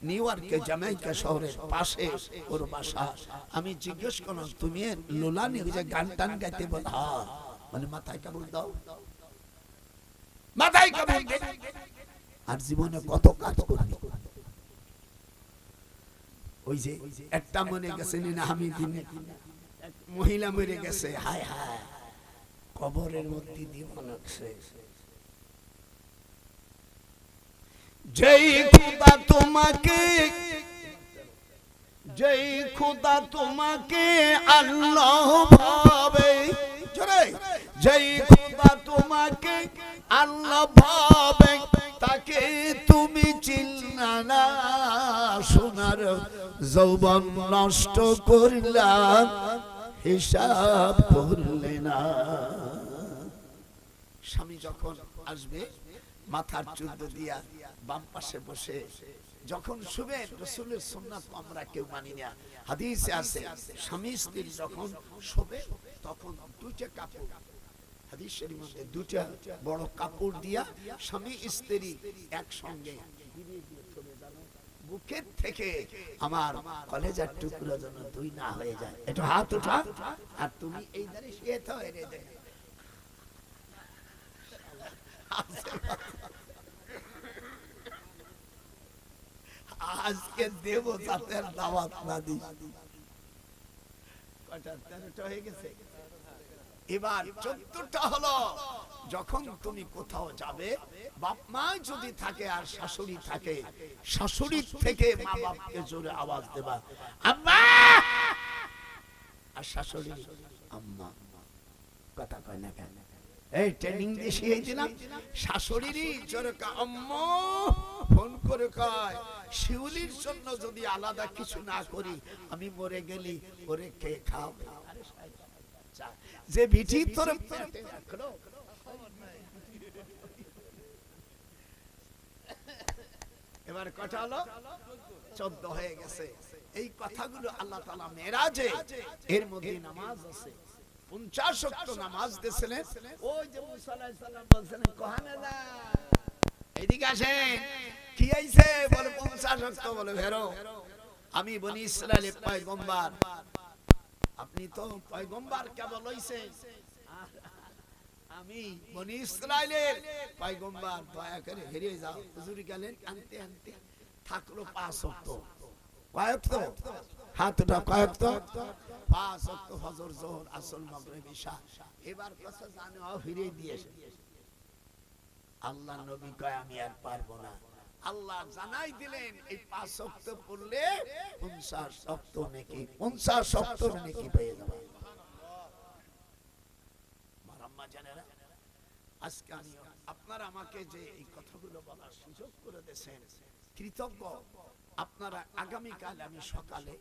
নিউ ইয়র্কে জামাইকা শহরের পাশে ওর বাসা। আমি জিজ্ঞেস করলাম তুমি লোলা নিয়ে যে গান টান গাইতে বল, মানে মাথায় কাবুল দাও, মাথায় কাবুল দে। আর জীবনে কত কাজ করবি। ওই যে একটা মনে গেছে না আমি দিনে মহিলা মরে গেছে, হায় হায় কবরের মধ্যে দিব লাগছে। যেই খোদা তোমাকে, যেই খোদা তোমাকে আল্লাহ ভাবে, যেই খোদা তোমাকে আল্লাহ ভাবে তাকে তুমি চিননা না। সোনার যৌবন নষ্ট করলাম হিসাব করলে না। স্বামী যখন আসবে মাথার চুল দিয়া বাম পাশে বসে যখন শুবে, রাসূলের সুন্নাত আমরা কেউ মানি না। হাদিসে আছে স্বামী স্ত্রী যখন শোবে তখন দুইটা কাপড়, হাদিস শরীফের মধ্যে দুইটা বড় কাপড় দিয়া স্বামী স্ত্রী একসঙ্গে বুকের থেকে আমার কলেজার টুকরো যেন দুই না হয়ে যায়। একটু হাত উঠা, আর তুমি এই ধারে শুয়ে থাও, এনে দে। আজকে দেব জাতের দাওয়াত না দিই। কয়টা? 13টা হয়ে গেছে। এবার 14টা হলো, যখন তুমি কোথাও যাবে, বাপ মা যদি থাকে আর শাশুড়ি থাকে, শাশুড়ির থেকে মা বাপকে জোরে আওয়াজ দেবা আম্মা, আর শাশুড়ি আম্মা। কথা কয় না কেন? এই ট্রেনিং দিয়ে শিখিয়ে দিলাম। শাশুড়িরই জোরে আম্মা ফোন করে কয়, শিউলির জন্য যদি আলাদা কিছু না করি, আমি মরে গেলি ওরে কে খাওয়াবে? যে বিটি তোর পেটে রাখলো। এবার কথা হলো 14 হয়ে গেছে। এই কথাগুলো আল্লাহ তাআলা মেরাজে, এর মধ্যে নামাজ আছে, 50 ওয়াক্ত নামাজ দিয়েছিলেন। ওই যে মুসা আলাইহিস সালাম বলছিলেন কোহানে যা, এদিকে আসেন, কি হইছে? বলে 50 ওয়াক্ত। বলে ভেরো, আমি বনি ইসরাইলের পয়গম্বর, আপনি তো পয়গম্বর কেবল হইছে, আমি বনি ইসরাইলের পয়গম্বর, দয়া করে হেরে যাও। হুজুর গেলেন আনতে আনতে, থাকলো 5 ওয়াক্ত। কয়েক তো হাত উঠা, কয়েক তো 5 ওয়াক্ত, ফজর, যোহর, আসর, মাগরিব, ইশা। এবার কথা জানো ফিরে দিয়েছে। আল্লাহ নবী কয় আমি আর পারবো না। আল্লাহ জানাই দিলেন এই 5 ওয়াক্ত পড়লে 50 ওয়াক্ত নেকি, 50 ওয়াক্ত নেকি পেয়ে যাবে। মারাম্মা জানেরা, আজকে আমি আপনারা আমাকে যে এই কথাগুলো বলার সুযোগ করে দিয়েছেন, কৃতজ্ঞ। আপনারা আগামী কাল আমি সকালে,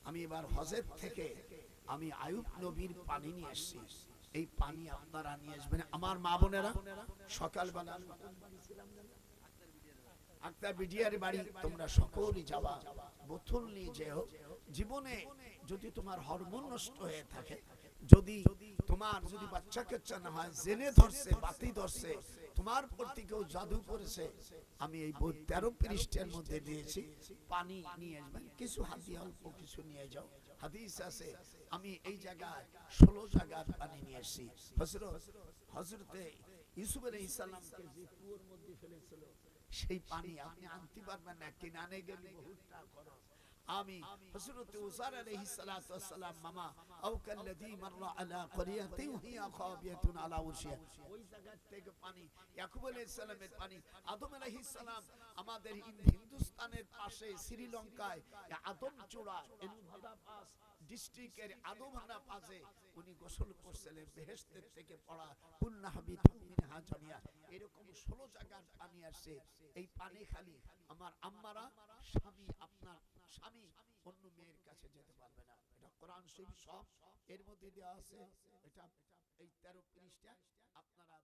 আমি এবার হজের থেকে আমি আয়ুব নবীর পানি নিয়ে এসেছি। এই পানি আপনারা নিয়ে আসবেন আমার মা বোনেরা। সকালবেলা আক্তার বিডিয়ার বাড়ি তোমরা সকলেই যাবা, বোতল নিয়ে যেও। জীবনে যদি তোমার হরমোন নষ্ট হয়ে থাকে, যদি তোমার যদি বাচ্চা কাচ্চা না হয়, জেনে ধরছে, বাতি ধরছে, তোমার প্রতি কেউ জাদু করেছে, আমি এই বই 13 পৃষ্ঠার মধ্যে দিয়েছি, পানি নিয়ে আসবেন। কিছু হাদিয়া অল্প কিছু নিয়ে যাও। হাদিস আছে আমি এই জায়গায় 16 জায়গার পানি নিয়ে এসেছি। হযরতে ইউসুফ আলাইহিস সালামকে যে কুয়োর মধ্যে ফেলেছিল, সেই পানি আপনি আনতে পারবেন না, কিনানে গেলে বহুটা খরচ। আমি হযরত উসার আলাইহিস সালাতু ওয়াস সালাম মামা আও কাল্লাযী মাররা আলা ক্বরিয়াতিন হিয়া খাবিয়াতুন আলা উরশিয়া, ওই জায়গা থেকে পানি, ইয়াকুব আলাইহিস সালামের পানি, আদম আলাইহিস সালাম আমাদের হিন্দুস্তানের পাশে শ্রীলঙ্কায় আদমচূড়া এনুভাদা পাস ডিস্ট্রিক্টের আদমহানা পাশে উনি গোসল করছিলেন, বেহেশতের থেকে পড়া কুল্লা হাবিতুম মিনহা জামিয়া। এরকম 16 জায়গার পানি আসে। এই পানি খালি আমার আম্মারা, স্বামী, আপনার স্বামী অন্য মেয়ের কাছে যেতে পারবে না। এটা কোরআন শরীফ সব এর মধ্যে দেওয়া আছে। এটা এই 13 পৃষ্ঠা আপনারা